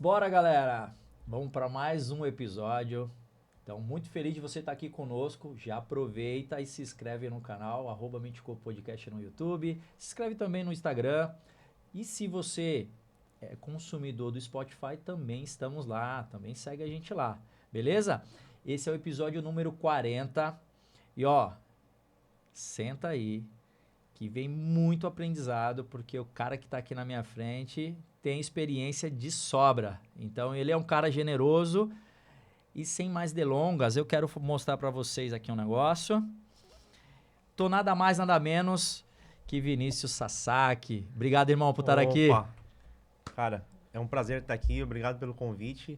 Bora, galera! Vamos para mais um episódio. Então, muito feliz de você estar aqui conosco. Já aproveita e se inscreve no canal, @MentiCorpoPodcast no YouTube. Se inscreve também no Instagram. E se você é consumidor do Spotify, também estamos lá. Também segue a gente lá. Beleza? Esse é o episódio número 40. E ó, senta aí, que vem muito aprendizado, porque o cara que está aqui na minha frente tem experiência de sobra. Então ele é um cara generoso e sem mais delongas, eu quero mostrar para vocês aqui um negócio. Tô nada mais, nada menos que Vinícius Sasaki. Obrigado, irmão, por estar aqui. Opa, cara, é um prazer estar aqui, obrigado pelo convite.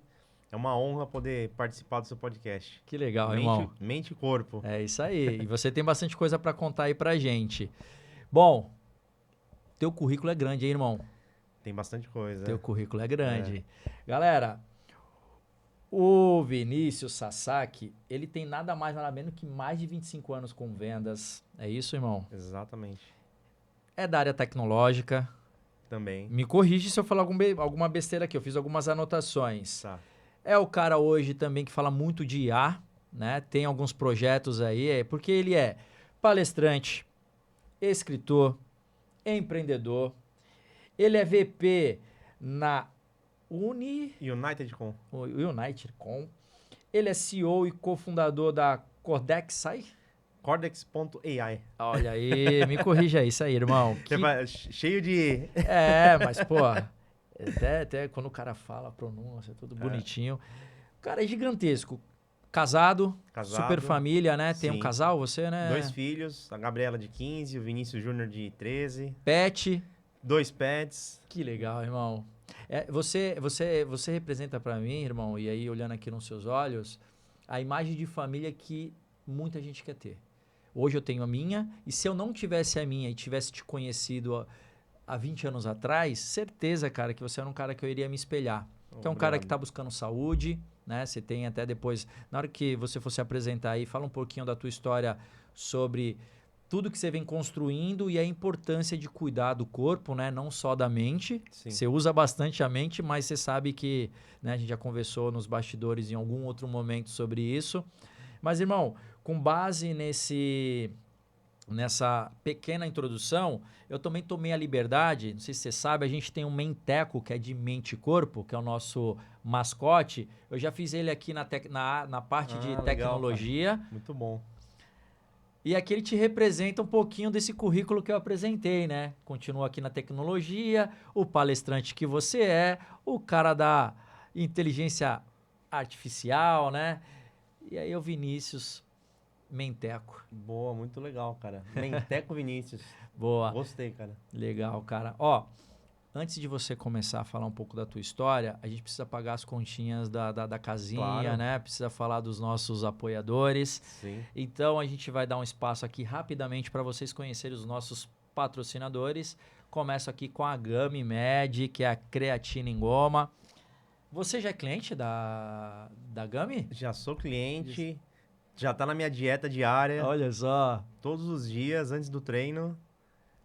É uma honra poder participar do seu podcast. Que legal, irmão. Mente e corpo. É isso aí. E você tem bastante coisa para contar aí pra gente. Bom, teu currículo é grande, hein, irmão? Tem bastante coisa. Teu currículo é grande. Galera, o Vinícius Sasaki, ele tem nada mais, nada menos que mais de 25 anos com vendas. É isso, irmão? Exatamente. É da área tecnológica. Também. Me corrige se eu falar alguma besteira aqui. Eu fiz algumas anotações. Tá. É o cara hoje também que fala muito de IA, né? Tem alguns projetos aí, porque ele é palestrante, escritor, empreendedor. Ele é VP na United.com. United.com. Ele é CEO e cofundador da Cordexai. Cordex.ai. Olha aí, me corrija isso aí, irmão. Cheio de... Mas pô, até quando o cara fala a pronúncia, tudo bonitinho. O cara é gigantesco. Casado, super família, né? Tem um casal, você, né? 2 filhos, a Gabriela de 15, o Vinícius Júnior de 13. Pet. 2 pets. Que legal, irmão. Você representa pra mim, irmão, e aí olhando aqui nos seus olhos, a imagem de família que muita gente quer ter. Hoje eu tenho a minha, e se eu não tivesse a minha e tivesse te conhecido há 20 anos atrás, certeza, cara, que você era um cara que eu iria me espelhar. Então, um cara que tá buscando saúde, né? Você tem até depois, na hora que você for se apresentar aí, fala um pouquinho da tua história sobre tudo que você vem construindo e a importância de cuidar do corpo, né? Não só da mente. Sim. Você usa bastante a mente, mas você sabe que, né, a gente já conversou nos bastidores em algum outro momento sobre isso. Mas, irmão, com base nessa pequena introdução, eu também tomei a liberdade, não sei se você sabe, a gente tem um Menteco, que é de mente e corpo, que é o nosso mascote. Eu já fiz ele aqui na parte de tecnologia. Legal, muito bom. E aqui ele te representa um pouquinho desse currículo que eu apresentei, né? Continua aqui na tecnologia, o palestrante que você é, o cara da inteligência artificial, né? E aí o Vinícius Menteco. Boa, muito legal, cara. Menteco Vinícius. Boa. Gostei, cara. Legal, cara. Ó, antes de você começar a falar um pouco da tua história, a gente precisa pagar as continhas da casinha, claro, né? Precisa falar dos nossos apoiadores. Sim. Então, a gente vai dar um espaço aqui rapidamente para vocês conhecerem os nossos patrocinadores. Começo aqui com a Gummy Med, que é a creatina em goma. Você já é cliente da Gummy? Já sou cliente. Isso. Já tá na minha dieta diária. Olha só. Todos os dias, antes do treino,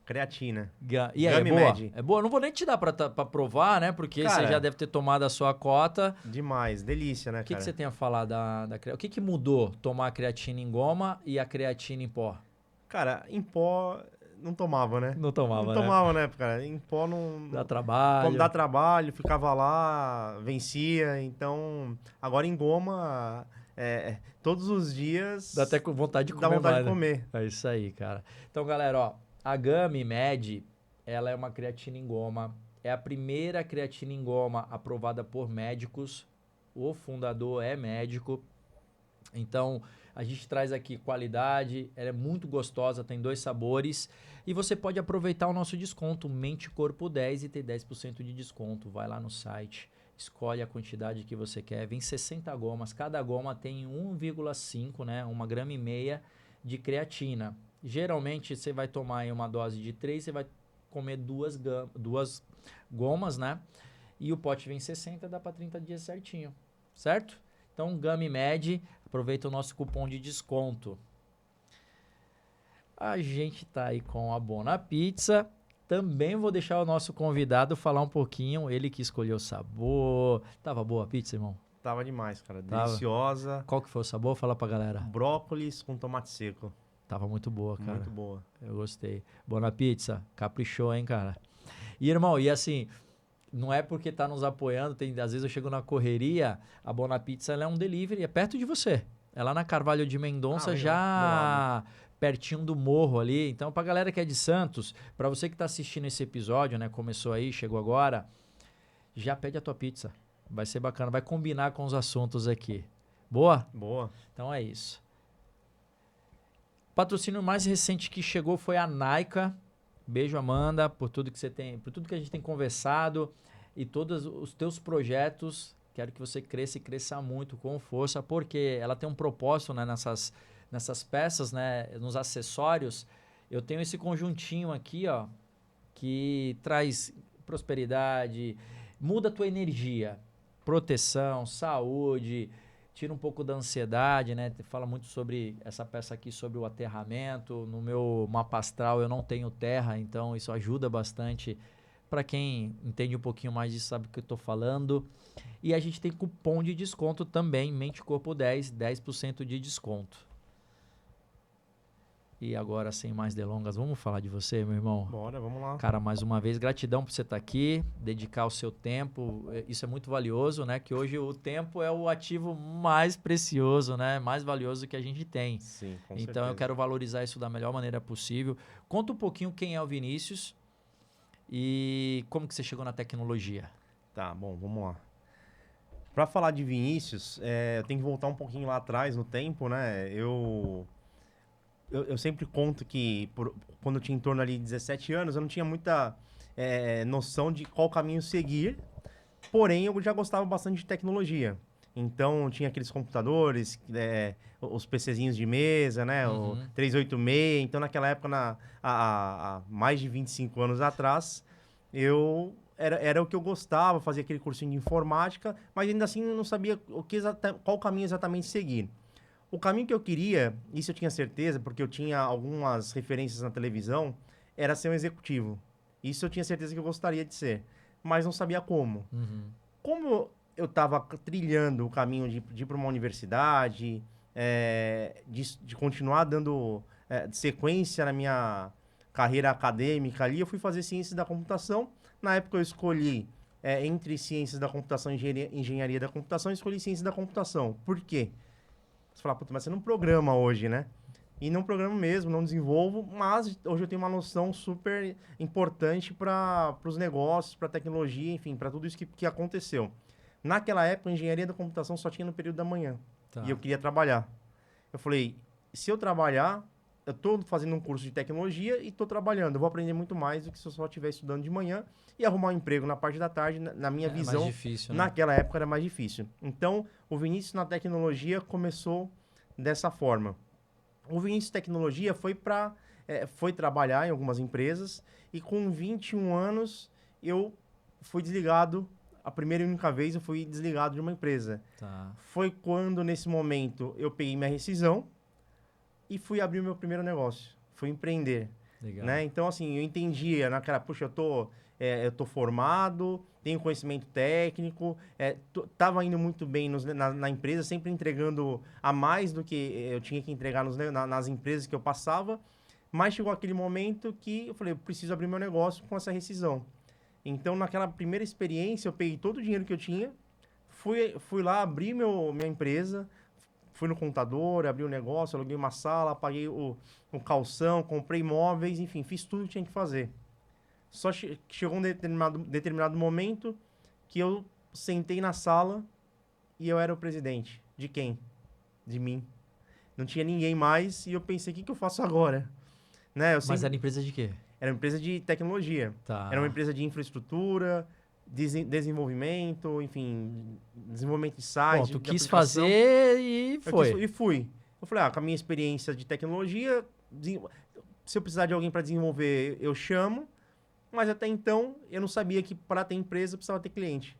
creatina. E aí, é boa? Med. É boa? Não vou nem te dar pra provar, né? Porque cara, você já deve ter tomado a sua cota. Demais. Delícia, né, cara? O que você tem a falar da creatina? O que mudou tomar a creatina em goma e a creatina em pó? Cara, em pó não tomava, né? Não tomava, né? Não tomava, né, cara? Em pó não... Dá trabalho. Como dá trabalho, ficava lá, vencia. Então, agora em goma... todos os dias... Dá até vontade de comer. Dá vontade mais, de comer. É isso aí, cara. Então, galera, ó, a Gummy Med, ela é uma creatina em goma. É a primeira creatina em goma aprovada por médicos. O fundador é médico. Então, a gente traz aqui qualidade, ela é muito gostosa, tem 2 sabores. E você pode aproveitar o nosso desconto, Mente Corpo 10, e ter 10% de desconto. Vai lá no site. Escolhe a quantidade que você quer. Vem 60 gomas. Cada goma tem 1,5, né? 1,5 gramas de creatina. Geralmente, você vai tomar aí uma dose de 3, você vai comer 2 gomas, né? E o pote vem 60, dá para 30 dias certinho. Certo? Então, Gummy Med, aproveita o nosso cupom de desconto. A gente tá aí com a Bona Pizza. também vou deixar o nosso convidado falar um pouquinho, ele que escolheu o sabor. Tava boa a pizza, irmão? Tava demais, cara. Tava. Deliciosa. Qual que foi o sabor? Fala pra galera. Brócolis com tomate seco. Tava muito boa, cara. Muito boa. Eu gostei. Boa na pizza. Caprichou, hein, cara? E, irmão, e assim, não é porque tá nos apoiando, às vezes eu chego na correria, a Bona Pizza ela é um delivery, é perto de você. É lá na Carvalho de Mendonça, legal. já pertinho do morro ali. Então, pra galera que é de Santos, pra você que tá assistindo esse episódio, né, começou aí, chegou agora, já pede a tua pizza. Vai ser bacana, vai combinar com os assuntos aqui. Boa? Boa. Então é isso. O patrocínio mais recente que chegou foi a Naika. Beijo, Amanda, por tudo que você tem, por tudo que a gente tem conversado e todos os teus projetos. Quero que você cresça e cresça muito, com força, porque ela tem um propósito, né, nessas peças, né, nos acessórios. Eu tenho esse conjuntinho aqui, ó, que traz prosperidade, muda a tua energia, proteção, saúde, tira um pouco da ansiedade, né? Fala muito sobre essa peça aqui, sobre o aterramento. No meu mapa astral eu não tenho terra, então isso ajuda bastante. Para quem entende um pouquinho mais disso, sabe o que eu tô falando. E a gente tem cupom de desconto também, Mente Corpo 10, 10% de desconto. E agora, sem mais delongas, vamos falar de você, meu irmão? Bora, vamos lá. Cara, mais uma vez, gratidão por você estar aqui, dedicar o seu tempo, isso é muito valioso, né? Que hoje o tempo é o ativo mais precioso, né? Mais valioso que a gente tem. Sim, com Então, certeza. eu quero valorizar isso da melhor maneira possível. Conta um pouquinho quem é o Vinícius e como que você chegou na tecnologia. Tá, bom, vamos lá. Pra falar de Vinícius, eu tenho que voltar um pouquinho lá atrás no tempo, né? Eu sempre conto que quando eu tinha em torno ali de 17 anos, eu não tinha muita noção de qual caminho seguir, porém eu já gostava bastante de tecnologia. Então tinha aqueles computadores, os PCzinhos de mesa, né? O 386. Então naquela época, há mais de 25 anos atrás, era o que eu gostava, fazia aquele cursinho de informática, mas ainda assim eu não sabia qual caminho exatamente seguir. O caminho que eu queria, isso eu tinha certeza, porque eu tinha algumas referências na televisão, era ser um executivo. Isso eu tinha certeza que eu gostaria de ser, mas não sabia como. Como eu estava trilhando o caminho de ir para uma universidade, de continuar dando sequência na minha carreira acadêmica ali, eu fui fazer ciências da computação. Na época eu escolhi, entre ciências da computação e engenharia da computação, eu escolhi ciências da computação. Por quê? Você fala, puta, mas você não programa hoje, né? E não programo mesmo, não desenvolvo, mas hoje eu tenho uma noção super importante para os negócios, para a tecnologia, enfim, para tudo isso que aconteceu. Naquela época, a engenharia da computação só tinha no período da manhã. Tá. E eu queria trabalhar. Eu falei, se eu trabalhar, eu estou fazendo um curso de tecnologia e estou trabalhando. Eu vou aprender muito mais do que se eu só estiver estudando de manhã e arrumar um emprego na parte da tarde, na minha visão. Mais difícil, né? Naquela época era mais difícil. Então, o Vinícius na tecnologia começou dessa forma. O Vinícius Tecnologia foi trabalhar em algumas empresas e com 21 anos eu fui desligado. A primeira e única vez eu fui desligado de uma empresa. Tá. Foi quando, nesse momento, eu peguei minha rescisão e fui abrir o meu primeiro negócio. Fui empreender. Legal. Né? Então, assim, eu entendia naquela... Puxa, eu tô formado, tenho conhecimento técnico, tava indo muito bem na empresa, sempre entregando a mais do que eu tinha que entregar nas empresas que eu passava. Mas chegou aquele momento que eu falei, eu preciso abrir meu negócio com essa rescisão. Então, naquela primeira experiência, eu peguei todo o dinheiro que eu tinha, fui lá, abri minha empresa, fui no contador, abri o negócio, aluguei uma sala, paguei o calção, comprei imóveis, enfim, fiz tudo que tinha que fazer. Só chegou um determinado momento que eu sentei na sala e eu era o presidente. De quem? De mim. Não tinha ninguém mais e eu pensei, o que eu faço agora? Né? Mas era empresa de quê? Era uma empresa de tecnologia. Tá. Era uma empresa de infraestrutura, desenvolvimento, enfim, desenvolvimento de site. Bom, tu de quis aplicação. fazer e foi. E fui. Eu falei, com a minha experiência de tecnologia, se eu precisar de alguém para desenvolver, eu chamo. Mas até então, eu não sabia que para ter empresa precisava ter cliente.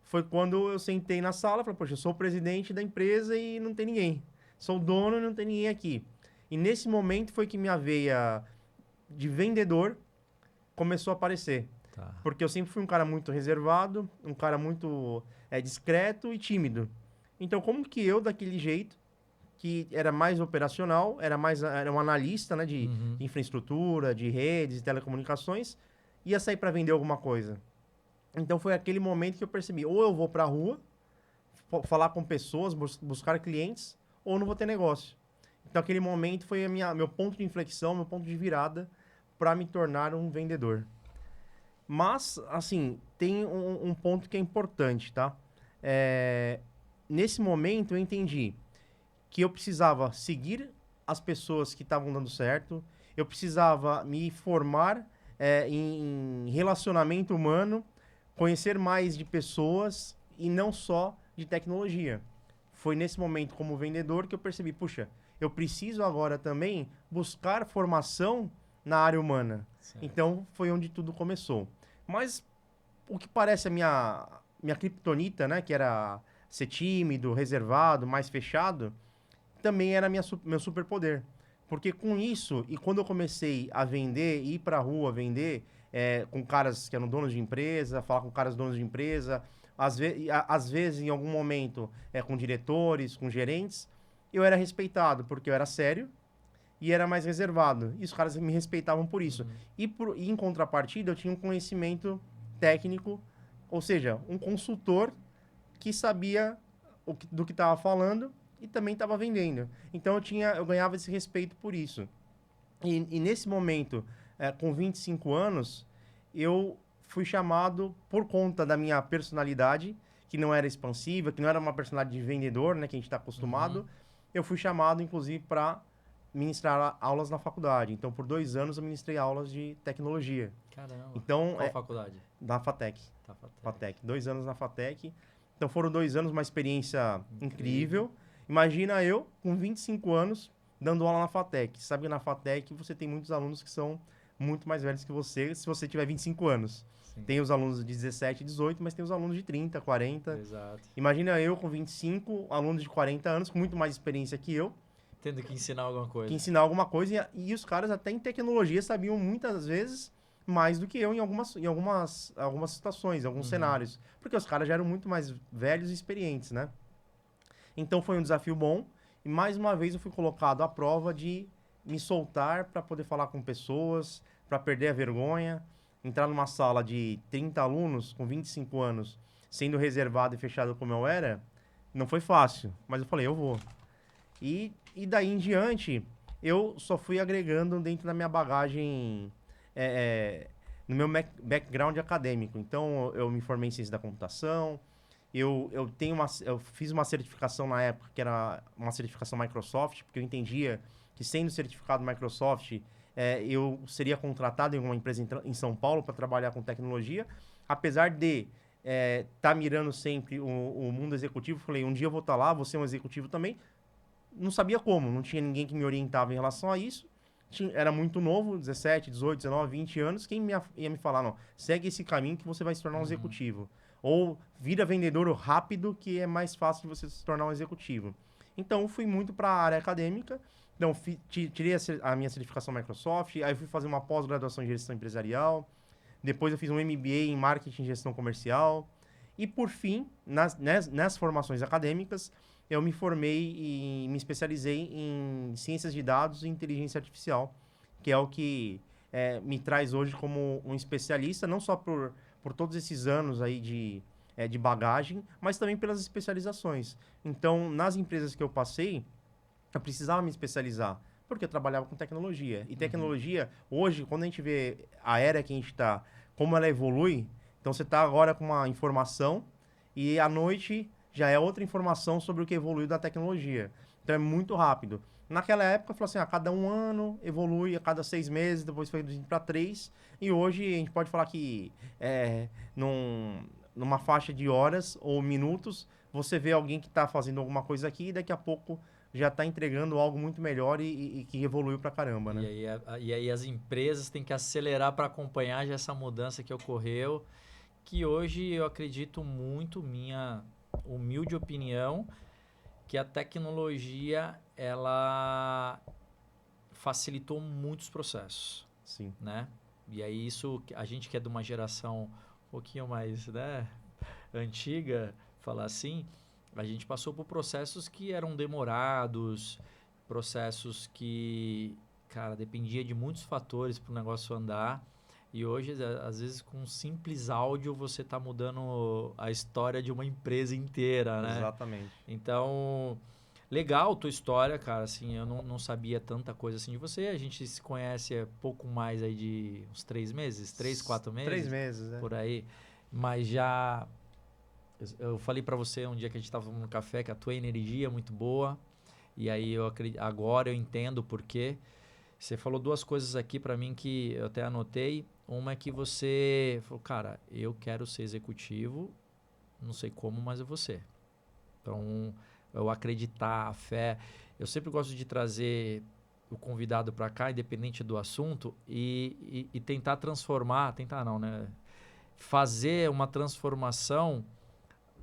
Foi quando eu sentei na sala e falei, poxa, eu sou o presidente da empresa e não tem ninguém. Sou o dono e não tem ninguém aqui. E nesse momento foi que minha veia de vendedor começou a aparecer. Tá. Porque eu sempre fui um cara muito reservado, um cara muito discreto e tímido. Então, como que eu, daquele jeito, que era mais operacional, era um analista, né, de infraestrutura, de redes, de telecomunicações, ia sair para vender alguma coisa? Então, foi aquele momento que eu percebi, ou eu vou para a rua, falar com pessoas, buscar clientes, ou eu não vou ter negócio. Então, aquele momento foi meu ponto de inflexão, meu ponto de virada para me tornar um vendedor. Mas, assim, tem um ponto que é importante, tá? Nesse momento, eu entendi que eu precisava seguir as pessoas que estavam dando certo, eu precisava me formar em relacionamento humano, conhecer mais de pessoas e não só de tecnologia. Foi nesse momento, como vendedor, que eu percebi, puxa, eu preciso agora também buscar formação na área humana. Certo. Então, foi onde tudo começou. Mas o que parece a minha criptonita, né, que era ser tímido, reservado, mais fechado, também era meu superpoder. Porque com isso, e quando eu comecei a vender, ir para a rua vender, com caras que eram donos de empresa, falar com caras donos de empresa, às vezes, em algum momento, com diretores, com gerentes, eu era respeitado, porque eu era sério e era mais reservado. E os caras me respeitavam por isso. E em contrapartida, eu tinha um conhecimento técnico, ou seja, um consultor que sabia do que estava falando e também estava vendendo. Então eu ganhava esse respeito por isso. E nesse momento, com 25 anos, eu fui chamado por conta da minha personalidade, que não era expansiva, que não era uma personalidade de vendedor, né, que a gente está acostumado. Eu fui chamado, inclusive, para ministrar aulas na faculdade. Então, por 2 anos, eu ministrei aulas de tecnologia. Caramba. Então, Qual faculdade? Na FATEC. Tá, Fatec. FATEC. 2 anos na FATEC. Então, foram 2 anos, uma experiência incrível. Imagina eu, com 25 anos, dando aula na FATEC. Sabe que na FATEC você tem muitos alunos que são muito mais velhos que você, se você tiver 25 anos. Sim. Tem os alunos de 17, 18, mas tem os alunos de 30, 40. Exato. Imagina eu com 25, alunos de 40 anos, com muito mais experiência que eu, Tendo que ensinar alguma coisa. que ensinar alguma coisa. E os caras até em tecnologia sabiam muitas vezes mais do que eu em algumas situações, em alguns cenários. Porque os caras já eram muito mais velhos e experientes, né? Então foi um desafio bom. E mais uma vez eu fui colocado à prova de me soltar para poder falar com pessoas, para perder a vergonha. Entrar numa sala de 30 alunos com 25 anos, sendo reservado e fechado como eu era, não foi fácil. Mas eu falei, eu vou. E daí em diante, eu só fui agregando dentro da minha bagagem, no meu background acadêmico. Então, eu me formei em ciência da computação, eu fiz uma certificação na época, que era uma certificação Microsoft, porque eu entendia que sendo certificado Microsoft, eu seria contratado em uma empresa em São Paulo para trabalhar com tecnologia. Apesar de tá mirando sempre o mundo executivo, falei, um dia eu vou estar lá, vou ser um executivo também. Não sabia como, não tinha ninguém que me orientava em relação a isso. Era muito novo, 17, 18, 19, 20 anos. Quem ia me falar, não, segue esse caminho que você vai se tornar um executivo. Ou vira vendedor rápido, que é mais fácil de você se tornar um executivo. Então, eu fui muito para a área acadêmica. Então, tirei a minha certificação Microsoft, aí fui fazer uma pós-graduação em gestão empresarial. Depois eu fiz um MBA em marketing e gestão comercial. E, por fim, nas formações acadêmicas, eu me formei e me especializei em ciências de dados e inteligência artificial, que é o que me traz hoje como um especialista, não só por todos esses anos aí de bagagem, mas também pelas especializações. Então, nas empresas que eu passei, eu precisava me especializar, porque eu trabalhava com tecnologia. E tecnologia, hoje, quando a gente vê a era que a gente está, como ela evolui, então você está agora com uma informação e à noite já é outra informação sobre o que evoluiu da tecnologia. Então é muito rápido. Naquela época, eu falei assim, a cada 1 ano evolui, a cada 6 meses, depois foi reduzindo para 3. E hoje a gente pode falar que numa faixa de horas ou minutos, você vê alguém que está fazendo alguma coisa aqui e daqui a pouco já está entregando algo muito melhor e que evoluiu pra caramba, né? E aí as empresas têm que acelerar para acompanhar já essa mudança que ocorreu, que hoje eu acredito muito, minha humilde opinião, que a tecnologia ela facilitou muitos processos. Sim. Né? E aí isso, a gente que é de uma geração um pouquinho mais, né, antiga, falar assim, a gente passou por processos que eram demorados, processos que, cara, dependia de muitos fatores para o negócio andar. E hoje, às vezes, com um simples áudio, você está mudando a história de uma empresa inteira, né? Exatamente. Então, legal tua história, cara. Assim, eu não sabia tanta coisa assim de você. A gente se conhece há pouco mais aí de uns 3 meses, 3, 4 meses. 3 meses, né? Por aí. Mas já... Eu falei pra você um dia que a gente tava tomando café que a tua energia é muito boa. E aí agora eu entendo por quê. Você falou duas coisas aqui pra mim que eu até anotei. Uma é que você falou, cara, eu quero ser executivo, não sei como, mas eu vou ser. Então, eu acreditar, a fé. Eu sempre gosto de trazer o convidado para cá, independente do assunto, e tentar transformar, tentar não, né? Fazer uma transformação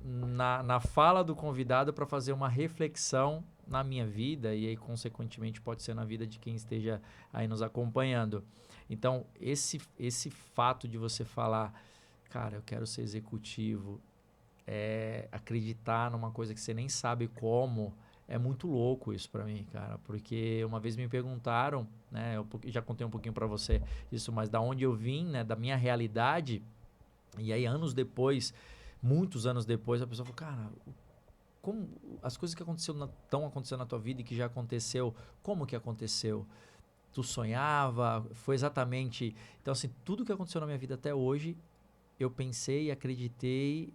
na fala do convidado para fazer uma reflexão na minha vida e aí, consequentemente, pode ser na vida de quem esteja aí nos acompanhando. Então, esse fato de você falar, cara, eu quero ser executivo, acreditar numa coisa que você nem sabe como, é muito louco isso para mim, cara. Porque uma vez me perguntaram, né? Eu já contei um pouquinho para você isso, mas da onde eu vim, né? Da minha realidade. E aí, anos depois, muitos anos depois, a pessoa falou, cara, como as coisas que estão acontecendo na tua vida e que já aconteceu, como que aconteceu? Tu sonhava? Foi exatamente... Então, assim, tudo que aconteceu na minha vida até hoje, eu pensei e acreditei.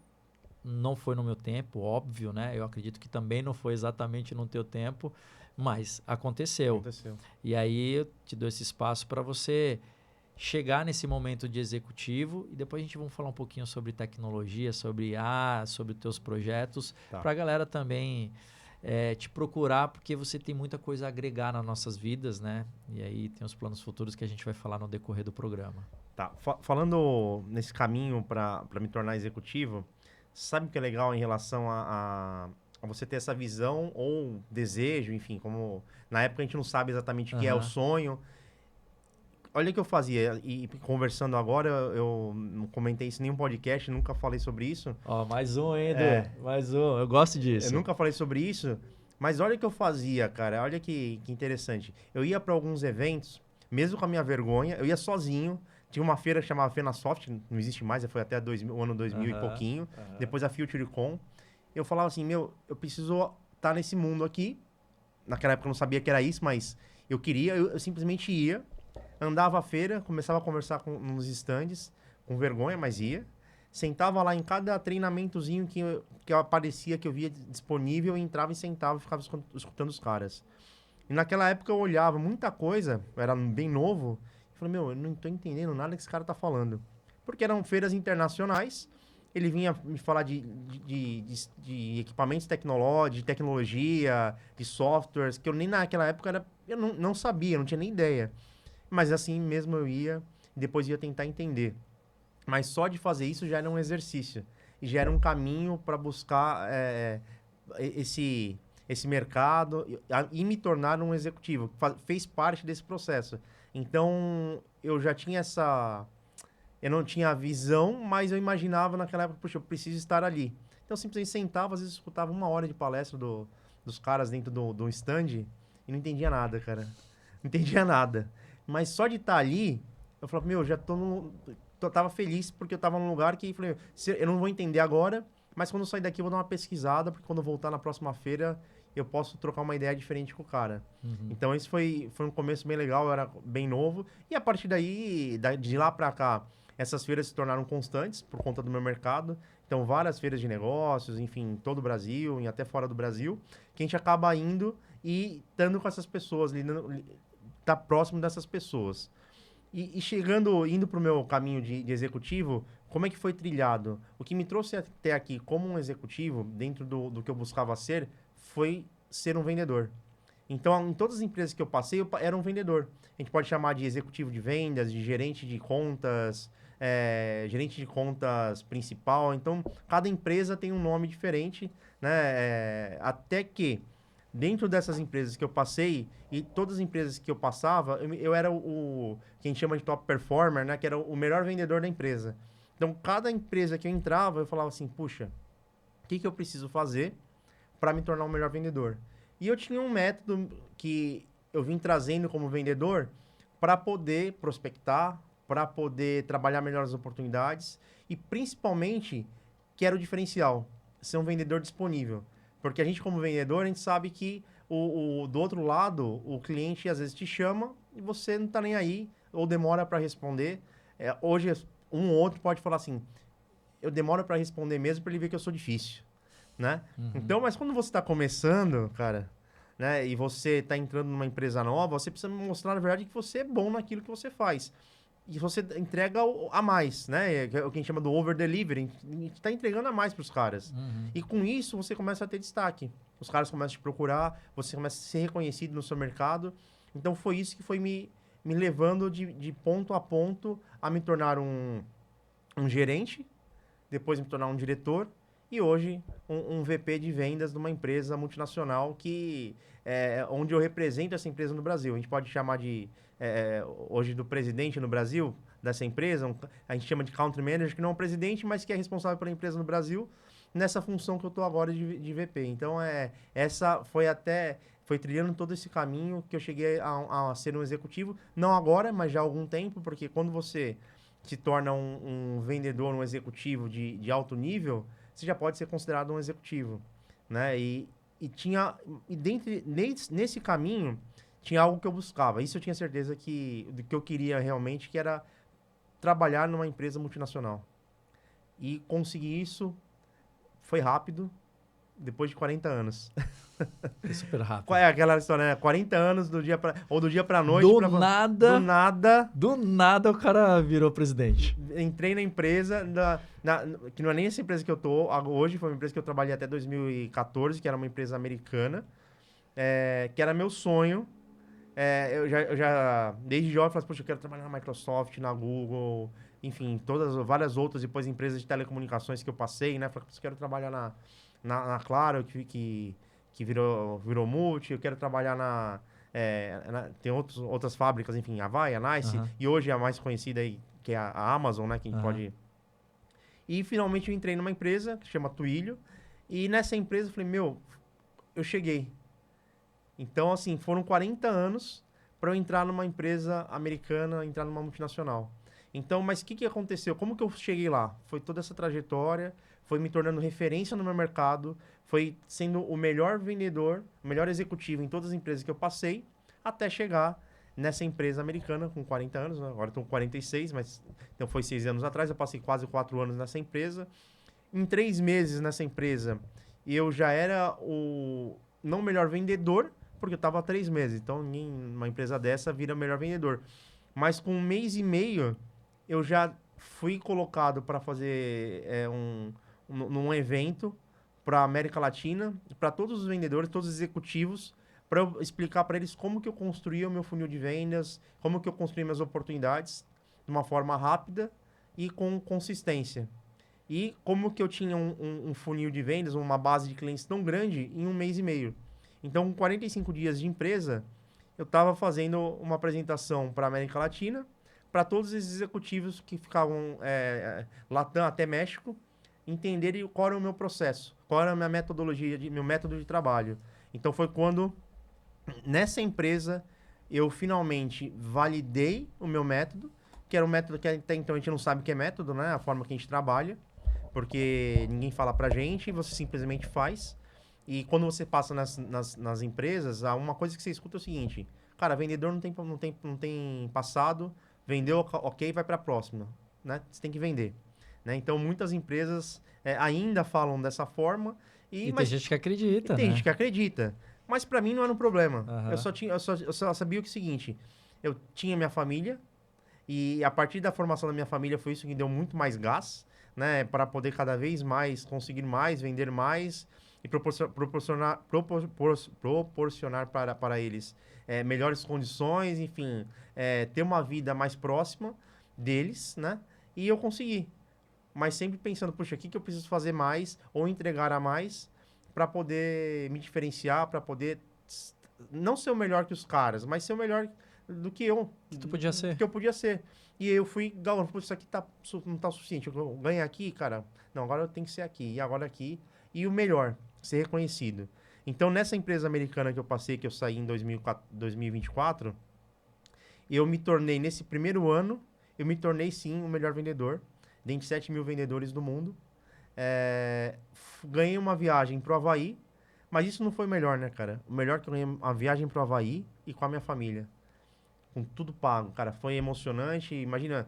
Não foi no meu tempo, óbvio, né? Eu acredito que também não foi exatamente no teu tempo, mas aconteceu. Aconteceu. E aí eu te dou esse espaço para você chegar nesse momento de executivo e depois a gente vai falar um pouquinho sobre tecnologia, sobre os teus projetos, Tá. para a galera também te procurar, porque você tem muita coisa a agregar nas nossas vidas, né? E aí tem os planos futuros que a gente vai falar no decorrer do programa. Tá. Falando nesse caminho para me tornar executivo, sabe o que é legal em relação a você ter essa visão ou desejo, enfim, como na época a gente não sabe exatamente o que é o sonho. Olha o que eu fazia, e conversando agora, eu não comentei isso em nenhum podcast, nunca falei sobre isso. Ó, mais um, hein, Edu? Mais um, eu gosto disso. Eu nunca falei sobre isso, mas olha o que eu fazia, cara, olha que interessante. Eu ia para alguns eventos, mesmo com a minha vergonha, eu ia sozinho. Tinha uma feira que chamava Fenasoft, não existe mais, foi até o ano 2000 e pouquinho. Depois a FutureCon. Eu falava assim, meu, eu preciso estar nesse mundo aqui. Naquela época eu não sabia que era isso, mas eu queria, eu simplesmente ia. Andava a feira, começava a conversar nos stands, com vergonha, mas ia. Sentava lá em cada treinamentozinho que aparecia, que eu via disponível, entrava e sentava e ficava escutando os caras. E naquela época eu olhava muita coisa, eu era bem novo, e falei, meu, eu não tô entendendo nada que esse cara tá falando. Porque eram feiras internacionais, ele vinha me falar de equipamentos tecnológicos, de tecnologia, de softwares, que eu nem naquela época eu não sabia, não tinha nem ideia. Mas assim mesmo eu ia, e depois ia tentar entender. Mas só de fazer isso já era um exercício. E já era um caminho para buscar esse mercado e me tornar um executivo. Fez parte desse processo. Então, eu já tinha eu não tinha a visão, mas eu imaginava naquela época, puxa, eu preciso estar ali. Então, eu simplesmente sentava, às vezes escutava 1 hora de palestra dos caras dentro do stand e não entendia nada, cara. Não entendia nada. Mas só de estar ali, eu falava, meu, já tava feliz porque eu tava num lugar que falei, eu não vou entender agora, mas quando eu sair daqui eu vou dar uma pesquisada, porque quando eu voltar na próxima feira, eu posso trocar uma ideia diferente com o cara. Então esse foi um começo bem legal, eu era bem novo. E a partir daí, de lá pra cá, essas feiras se tornaram constantes por conta do meu mercado. Então várias feiras de negócios, enfim, em todo o Brasil e até fora do Brasil, que a gente acaba indo e estando com essas pessoas, tá próximo dessas pessoas. E indo para o meu caminho de executivo, como é que foi trilhado? O que me trouxe até aqui como um executivo, dentro do que eu buscava ser, foi ser um vendedor. Então, em todas as empresas que eu passei, eu era um vendedor. A gente pode chamar de executivo de vendas, de gerente de contas, gerente de contas principal. Então, cada empresa tem um nome diferente, né? Até que dentro dessas empresas que eu passei, e todas as empresas que eu passava, eu era que a gente chama de top performer, né? Que era o melhor vendedor da empresa. Então, cada empresa que eu entrava, eu falava assim, puxa, o que eu preciso fazer para me tornar um melhor vendedor? E eu tinha um método que eu vim trazendo como vendedor para poder prospectar, para poder trabalhar melhor as oportunidades e, principalmente, que era o diferencial, ser um vendedor disponível. Porque a gente, como vendedor, a gente sabe que do outro lado, o cliente às vezes te chama e você não está nem aí, ou demora para responder. Hoje, um ou outro pode falar assim, eu demoro para responder mesmo para ele ver que eu sou difícil, né? Então, mas quando você está começando, cara, né, e você está entrando numa empresa nova, você precisa mostrar, na verdade, que você é bom naquilo que você faz. E você entrega a mais, né? É o que a gente chama do over-delivery. A gente está entregando a mais para os caras. E com isso, você começa a ter destaque. Os caras começam a te procurar, você começa a ser reconhecido no seu mercado. Então, foi isso que foi me levando de ponto a ponto a me tornar um gerente, depois me tornar um diretor e hoje um VP de vendas de uma empresa multinacional que onde eu represento essa empresa no Brasil. A gente pode chamar de hoje do presidente no Brasil dessa empresa, a gente chama de country manager, que não é um presidente, mas que é responsável pela empresa no Brasil, nessa função que eu estou agora de VP. Então, essa foi trilhando todo esse caminho que eu cheguei a ser um executivo, não agora, mas já há algum tempo, porque quando você se torna um vendedor, um executivo de alto nível, você já pode ser considerado um executivo, né? Nesse caminho, tinha algo que eu buscava. Isso eu tinha certeza do que eu queria realmente, que era trabalhar numa empresa multinacional. E conseguir isso foi rápido, depois de 40 anos. Foi super rápido. Qual é aquela história, né? 40 anos do dia pra noite. Do nada. Do nada. Do nada o cara virou presidente. Entrei na empresa, que não é nem essa empresa que eu tô hoje, foi uma empresa que eu trabalhei até 2014, que era uma empresa americana, que era meu sonho. Eu já desde jovem, falei, poxa, eu quero trabalhar na Microsoft, na Google, enfim, várias outras, depois empresas de telecomunicações que eu passei, né? Falei, eu quero trabalhar na Claro, que virou multi, eu quero trabalhar tem outras fábricas, enfim, a Vai, a Nice, e hoje a mais conhecida aí, que é a Amazon, né? Que a gente pode... E finalmente eu entrei numa empresa que chama Twilio, e nessa empresa eu falei, eu cheguei. Então, assim, foram 40 anos para eu entrar numa empresa americana, entrar numa multinacional. Então, mas o que aconteceu? Como que eu cheguei lá? Foi toda essa trajetória, foi me tornando referência no meu mercado, foi sendo o melhor vendedor, o melhor executivo em todas as empresas que eu passei, até chegar nessa empresa americana com 40 anos, né? Agora estou com 46, mas então foi 6 anos atrás, eu passei quase 4 anos nessa empresa. Em 3 meses nessa empresa, eu já era não o melhor vendedor, porque eu estava há 3 meses. Então, uma empresa dessa vira melhor vendedor. Mas com 1 mês e meio, eu já fui colocado para fazer num evento para a América Latina, para todos os vendedores, todos os executivos, para eu explicar para eles como que eu construía o meu funil de vendas, como que eu construía minhas oportunidades de uma forma rápida e com consistência. E como que eu tinha um funil de vendas, uma base de clientes tão grande em 1 mês e meio. Então, com 45 dias de empresa, eu estava fazendo uma apresentação para a América Latina, para todos os executivos que ficavam Latam até México, entenderem qual era o meu processo, qual era a minha metodologia, meu método de trabalho. Então, foi quando, nessa empresa, eu finalmente validei o meu método, que era um método que até então a gente não sabe o que é método, né? A forma que a gente trabalha, porque ninguém fala pra gente, você simplesmente faz. E quando você passa nas empresas, uma coisa que você escuta é o seguinte, cara, vendedor não tem passado, vendeu, ok, vai para a próxima, né? Você tem que vender, né? Então, muitas empresas ainda falam dessa forma. Tem gente que acredita, tem né? gente que acredita. Mas para mim não era um problema. Uhum. Eu só sabia o seguinte, eu tinha minha família, e a partir da formação da minha família foi isso que deu muito mais gás, né? Para poder cada vez mais conseguir mais, vender mais e proporcionar para eles melhores condições, enfim, ter uma vida mais próxima deles, né? E eu consegui. Mas sempre pensando, puxa, o que eu preciso fazer mais ou entregar a mais para poder me diferenciar, para poder não ser o melhor que os caras, mas ser o melhor do que eu. Que tu podia ser. Que eu podia ser. E eu fui galando, isso aqui não tá o suficiente. Eu ganhei aqui, cara. Não, agora eu tenho que ser aqui. E agora aqui. E o melhor, ser reconhecido. Então, nessa empresa americana que eu passei, que eu saí em 2024, eu me tornei, nesse primeiro ano, eu me tornei, sim, o melhor vendedor. Dentre 7 mil vendedores do mundo. Ganhei uma viagem pro Havaí. Mas isso não foi o melhor, né, cara? O melhor que eu ganhei uma viagem pro Havaí e com a minha família. Com tudo pago, cara. Foi emocionante. Imagina,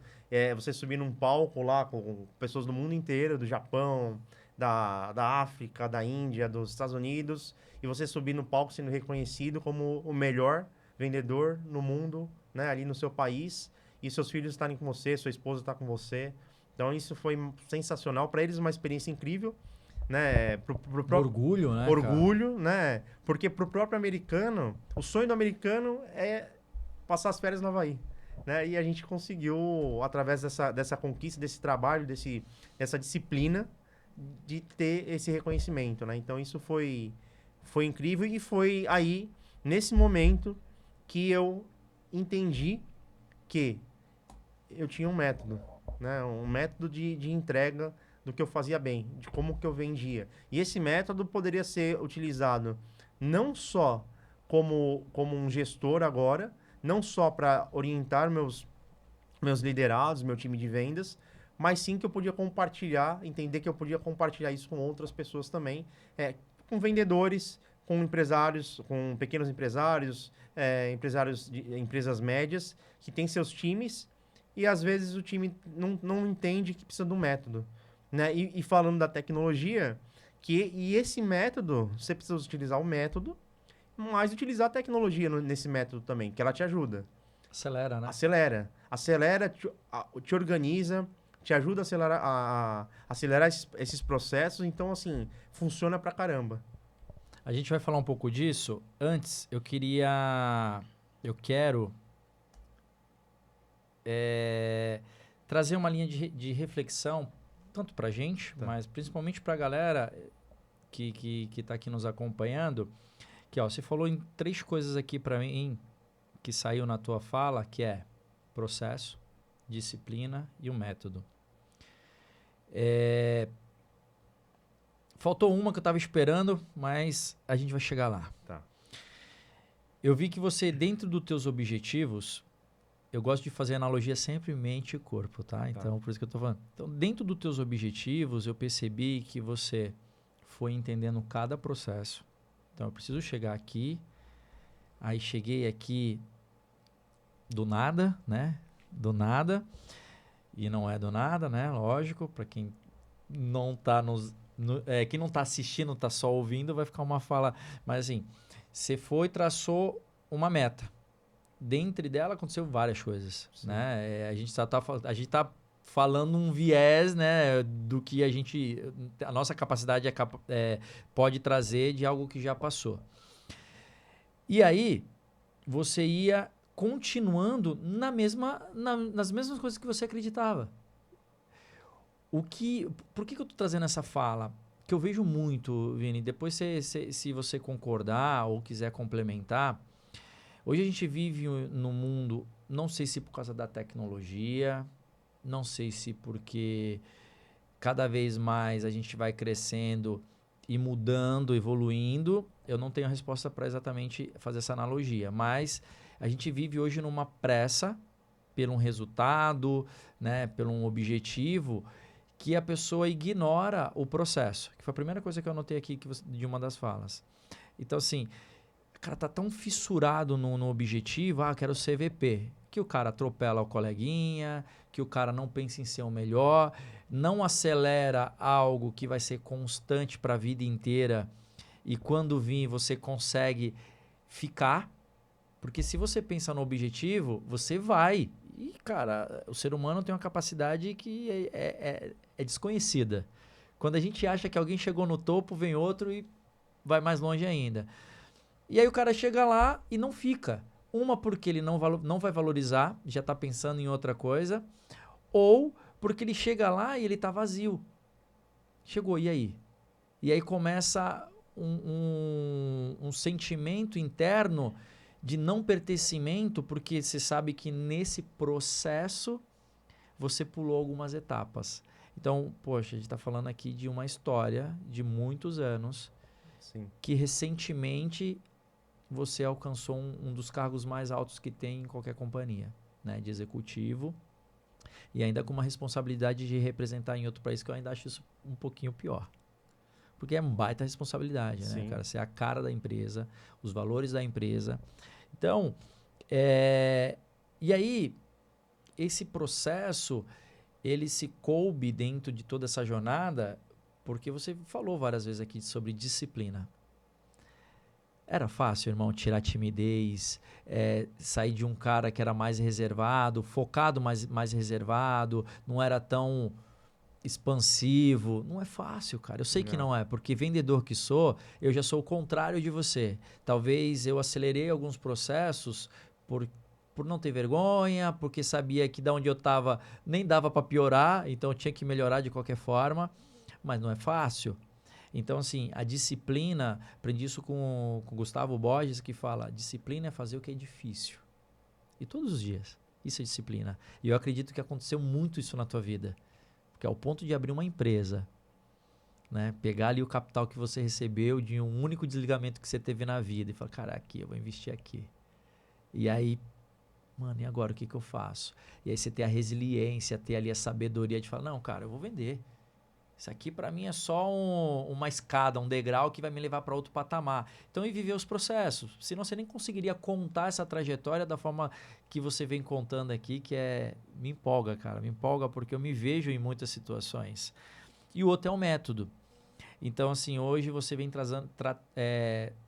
você subir num palco lá com pessoas do mundo inteiro, do Japão, da África, da Índia, dos Estados Unidos, e você subir no palco sendo reconhecido como o melhor vendedor no mundo, né, ali no seu país, e seus filhos estarem com você, sua esposa está com você. Então isso foi sensacional. Para eles, uma experiência incrível, né? Orgulho, né? Orgulho, né? Porque pro próprio americano, o sonho do americano é passar as férias no Havaí. Né? E a gente conseguiu, através dessa conquista, desse trabalho, dessa disciplina, de ter esse reconhecimento. Né? Então, isso foi incrível e foi aí, nesse momento, que eu entendi que eu tinha um método. Né? Um método de entrega do que eu fazia bem, de como que eu vendia. E esse método poderia ser utilizado não só como um gestor agora, não só para orientar meus liderados, meu time de vendas, mas sim que eu podia compartilhar, entender que eu podia compartilhar isso com outras pessoas também, com vendedores, com empresários, com pequenos empresários, empresários de empresas médias, que têm seus times, e às vezes o time não entende que precisa de um método. Né? E falando da tecnologia, e esse método, você precisa utilizar o método, mas utilizar a tecnologia nesse método também, que ela te ajuda. Acelera, né? Acelera, te organiza, te ajuda a acelerar esses processos. Então, assim, funciona pra caramba. A gente vai falar um pouco disso. Antes, eu quero trazer uma linha de reflexão, tanto pra gente, mas principalmente pra galera que tá aqui nos acompanhando. Que, ó, você falou em 3 coisas aqui para mim que saiu na tua fala, que é processo, disciplina e o método. Faltou uma que eu estava esperando, mas a gente vai chegar lá. Tá. Eu vi que você, dentro dos teus objetivos, eu gosto de fazer analogia sempre mente e corpo, tá? Então, por isso que eu tô falando. Então, dentro dos teus objetivos, eu percebi que você foi entendendo cada processo. Então, eu preciso chegar aqui. Aí, cheguei aqui do nada, né? Do nada. E não é do nada, né? Lógico, para quem não tá quem não tá assistindo, tá só ouvindo, vai ficar uma fala... Mas, assim, você foi e traçou uma meta. Dentre dela, aconteceu várias coisas, né? A gente tá falando um viés, né, do que a nossa capacidade pode trazer de algo que já passou. E aí, você ia continuando nas mesmas coisas que você acreditava. Por que eu tô trazendo essa fala? Que eu vejo muito, Vini, depois se você concordar ou quiser complementar, hoje a gente vive num mundo, não sei se por causa da tecnologia, não sei se porque cada vez mais a gente vai crescendo e mudando, evoluindo. Eu não tenho a resposta para exatamente fazer essa analogia, mas a gente vive hoje numa pressa por um resultado, né, por um objetivo, que a pessoa ignora o processo. Que foi a primeira coisa que eu anotei aqui de uma das falas. Então, assim, o cara tá tão fissurado no objetivo, quero ser VP, que o cara atropela o coleguinha, que o cara não pensa em ser o melhor, não acelera algo que vai ser constante para a vida inteira e quando vir você consegue ficar, porque se você pensa no objetivo, você vai. E, cara, o ser humano tem uma capacidade que é desconhecida. Quando a gente acha que alguém chegou no topo, vem outro e vai mais longe ainda. E aí o cara chega lá e não fica. Uma porque ele não vai valorizar, já está pensando em outra coisa, ou porque ele chega lá e ele está vazio. Chegou, e aí? E aí começa um sentimento interno de não pertencimento, porque você sabe que nesse processo você pulou algumas etapas. Então, poxa, a gente está falando aqui de uma história de muitos anos, Sim. que recentemente você alcançou um dos cargos mais altos que tem em qualquer companhia, né, de executivo, e ainda com uma responsabilidade de representar em outro país, que eu ainda acho isso um pouquinho pior. Porque é uma baita responsabilidade, né, Sim. cara? Ser a cara da empresa, os valores da empresa. Então, e aí, esse processo, ele se coube dentro de toda essa jornada, porque você falou várias vezes aqui sobre disciplina. Era fácil, irmão, tirar a timidez, sair de um cara que era mais reservado, focado, mais reservado, não era tão expansivo. Não é fácil, cara. Eu sei que Não. não é, porque vendedor que sou, eu já sou o contrário de você. Talvez eu acelerei alguns processos por não ter vergonha, porque sabia que da onde eu estava nem dava para piorar, então eu tinha que melhorar de qualquer forma, mas não é fácil. Então, assim, a disciplina, aprendi isso com o Gustavo Borges, que fala, disciplina é fazer o que é difícil. E todos os dias. Isso é disciplina. E eu acredito que aconteceu muito isso na tua vida. Porque ao ponto de abrir uma empresa, né? Pegar ali o capital que você recebeu de um único desligamento que você teve na vida e falar, cara, aqui, eu vou investir aqui. E aí, mano, e agora o que eu faço? E aí você ter a resiliência, ter ali a sabedoria de falar, não, cara, eu vou vender. Isso aqui para mim é só uma escada, um degrau que vai me levar para outro patamar. Então, e viver os processos. Senão você nem conseguiria contar essa trajetória da forma que você vem contando aqui, que me empolga, cara. Me empolga porque eu me vejo em muitas situações. E o outro é o método. Então, assim, hoje você vem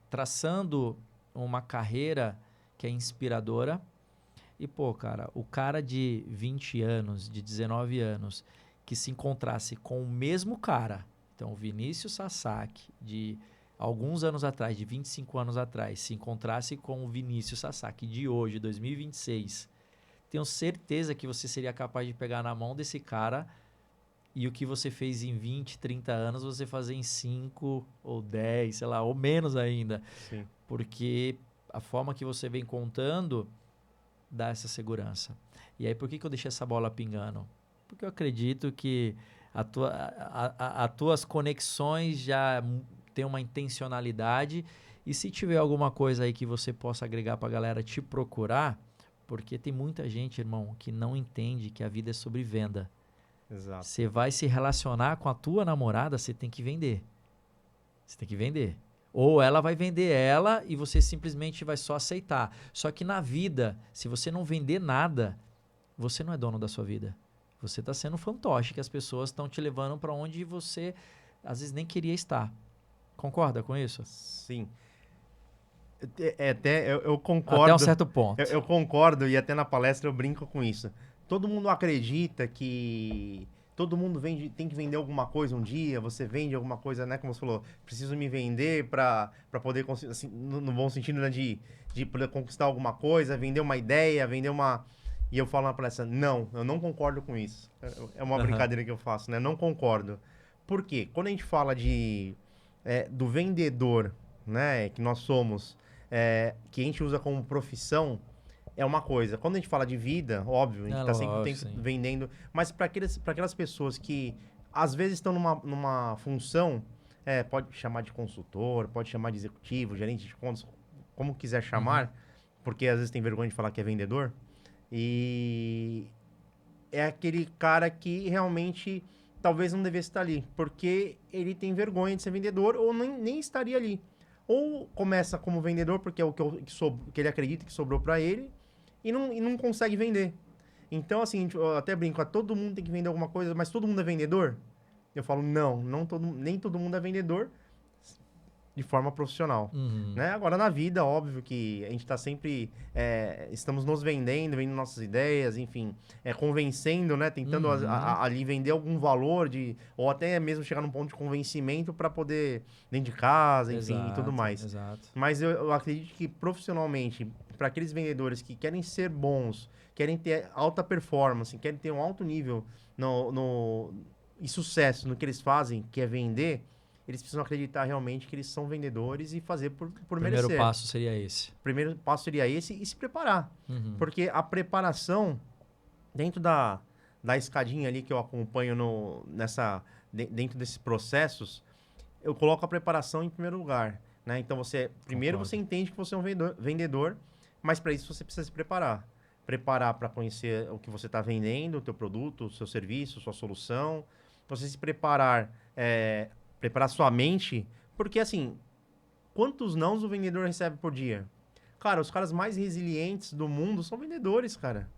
traçando uma carreira que é inspiradora. E, pô, cara, o cara de 20 anos, de 19 anos, que se encontrasse com o mesmo cara, então o Vinícius Sasaki, de alguns anos atrás, de 25 anos atrás, se encontrasse com o Vinícius Sasaki de hoje, 2026, tenho certeza que você seria capaz de pegar na mão desse cara e o que você fez em 20, 30 anos, você fazer em 5 ou 10, sei lá, ou menos ainda. Sim. Porque a forma que você vem contando dá essa segurança. E aí, por que eu deixei essa bola pingando? Porque eu acredito que as tuas conexões já tem uma intencionalidade, e se tiver alguma coisa aí que você possa agregar para a galera te procurar, porque tem muita gente, irmão, que não entende que a vida é sobre venda. Exato. Você vai se relacionar com a tua namorada, você tem que vender. Você tem que vender. Ou ela vai vender ela e você simplesmente vai só aceitar. Só que na vida, se você não vender nada, você não é dono da sua vida. Você está sendo fantoche, que as pessoas estão te levando para onde você às vezes nem queria estar. Concorda com isso? Sim. Eu Até um concordo. certo ponto. Eu concordo, e até na palestra eu brinco com isso. Todo mundo acredita que todo mundo tem que vender alguma coisa um dia, você vende alguma coisa, né? Como você falou, preciso me vender para poder, assim, no bom sentido, né, de poder conquistar alguma coisa, vender uma ideia, vender uma. E eu falo na palestra, não, eu não concordo com isso. É uma brincadeira que eu faço, né? Não concordo. Por quê? Quando a gente fala do vendedor, né, que nós somos, que a gente usa como profissão, é uma coisa. Quando a gente fala de vida, óbvio, a gente está sempre vendendo, mas para aquelas pessoas que às vezes estão numa função, pode chamar de consultor, pode chamar de executivo, gerente de contas, como quiser chamar, porque às vezes tem vergonha de falar que é vendedor, e é aquele cara que realmente talvez não devesse estar ali, porque ele tem vergonha de ser vendedor ou nem estaria ali. Ou começa como vendedor porque é o que ele acredita que sobrou para ele e não consegue vender. Então, assim, eu até brinco, todo mundo tem que vender alguma coisa, mas todo mundo é vendedor? Eu falo, nem todo mundo é vendedor de forma profissional. Né? Agora, na vida, óbvio que a gente está sempre, estamos nos vendendo nossas ideias, enfim, convencendo, né? Tentando ali vender algum valor, ou até mesmo chegar num ponto de convencimento para poder, dentro de casa, enfim, e tudo mais. Exato. Mas eu acredito que profissionalmente, para aqueles vendedores que querem ser bons, querem ter alta performance, querem ter um alto nível e sucesso no que eles fazem, que é vender, eles precisam acreditar realmente que eles são vendedores e fazer por Primeiro merecer. passo seria esse. O primeiro passo seria esse e se preparar. Uhum. Porque a preparação, dentro da escadinha ali que eu acompanho dentro desses processos, eu coloco a preparação em primeiro lugar. Né? Então, primeiro Concordo. você entende que você é um vendedor, mas para isso você precisa se preparar. Preparar para conhecer o que você está vendendo, o teu produto, o seu serviço, sua solução. Você se preparar, preparar sua mente, porque assim, quantos nãos o vendedor recebe por dia? Cara, os caras mais resilientes do mundo são vendedores, cara.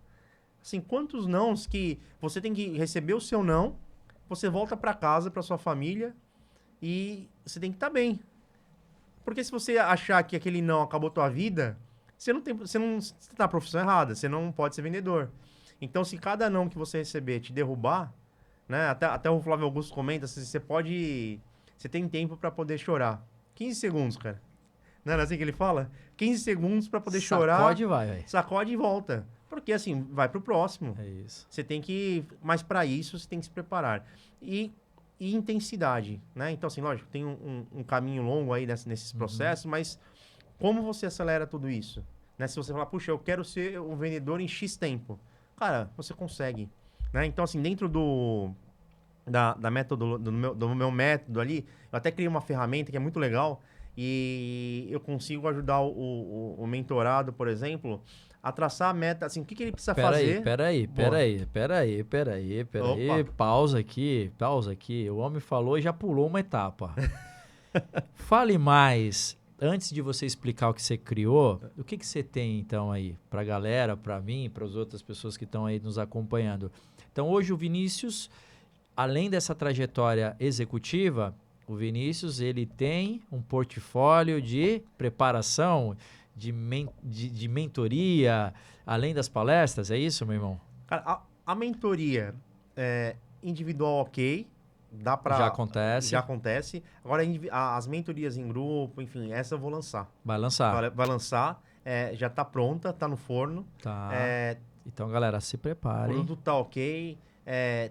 Assim, quantos nãos que você tem que receber o seu não, você volta para casa, para sua família e você tem que estar bem. Porque se você achar que aquele não acabou tua vida, você tá na profissão errada, você não pode ser vendedor. Então, se cada não que você receber te derrubar, né? Até o Flávio Augusto comenta, você tem tempo para poder chorar. 15 segundos, cara. Não é assim que ele fala? 15 segundos para poder chorar. Sacode e vai, velho. Sacode e volta. Porque assim, vai pro próximo. É isso. Você tem que... Mas para isso, você tem que se preparar. E intensidade, né? Então, assim, lógico, tem um caminho longo aí nesses processos, mas como você acelera tudo isso? Né? Se você falar, puxa, eu quero ser um vendedor em X tempo. Cara, você consegue. Né? Então, assim, dentro do meu método ali, eu até criei uma ferramenta que é muito legal e eu consigo ajudar o mentorado, por exemplo, a traçar a meta, assim, o que ele precisa fazer. Peraí. Opa. Pausa aqui. O homem falou e já pulou uma etapa. Fale mais. Antes de você explicar o que você criou, o que você tem então aí pra galera, pra mim, para as outras pessoas que estão aí nos acompanhando? Então hoje o Vinícius, além dessa trajetória executiva, o Vinícius ele tem um portfólio de preparação, de mentoria, além das palestras, é isso, meu irmão? Cara, a mentoria individual, ok. Dá pra, Já acontece. Já acontece. Agora, as mentorias em grupo, enfim, essa eu vou lançar. Vai lançar. Vai lançar. Já tá pronta, tá no forno. Tá. Então, galera, se preparem. O produto tá ok.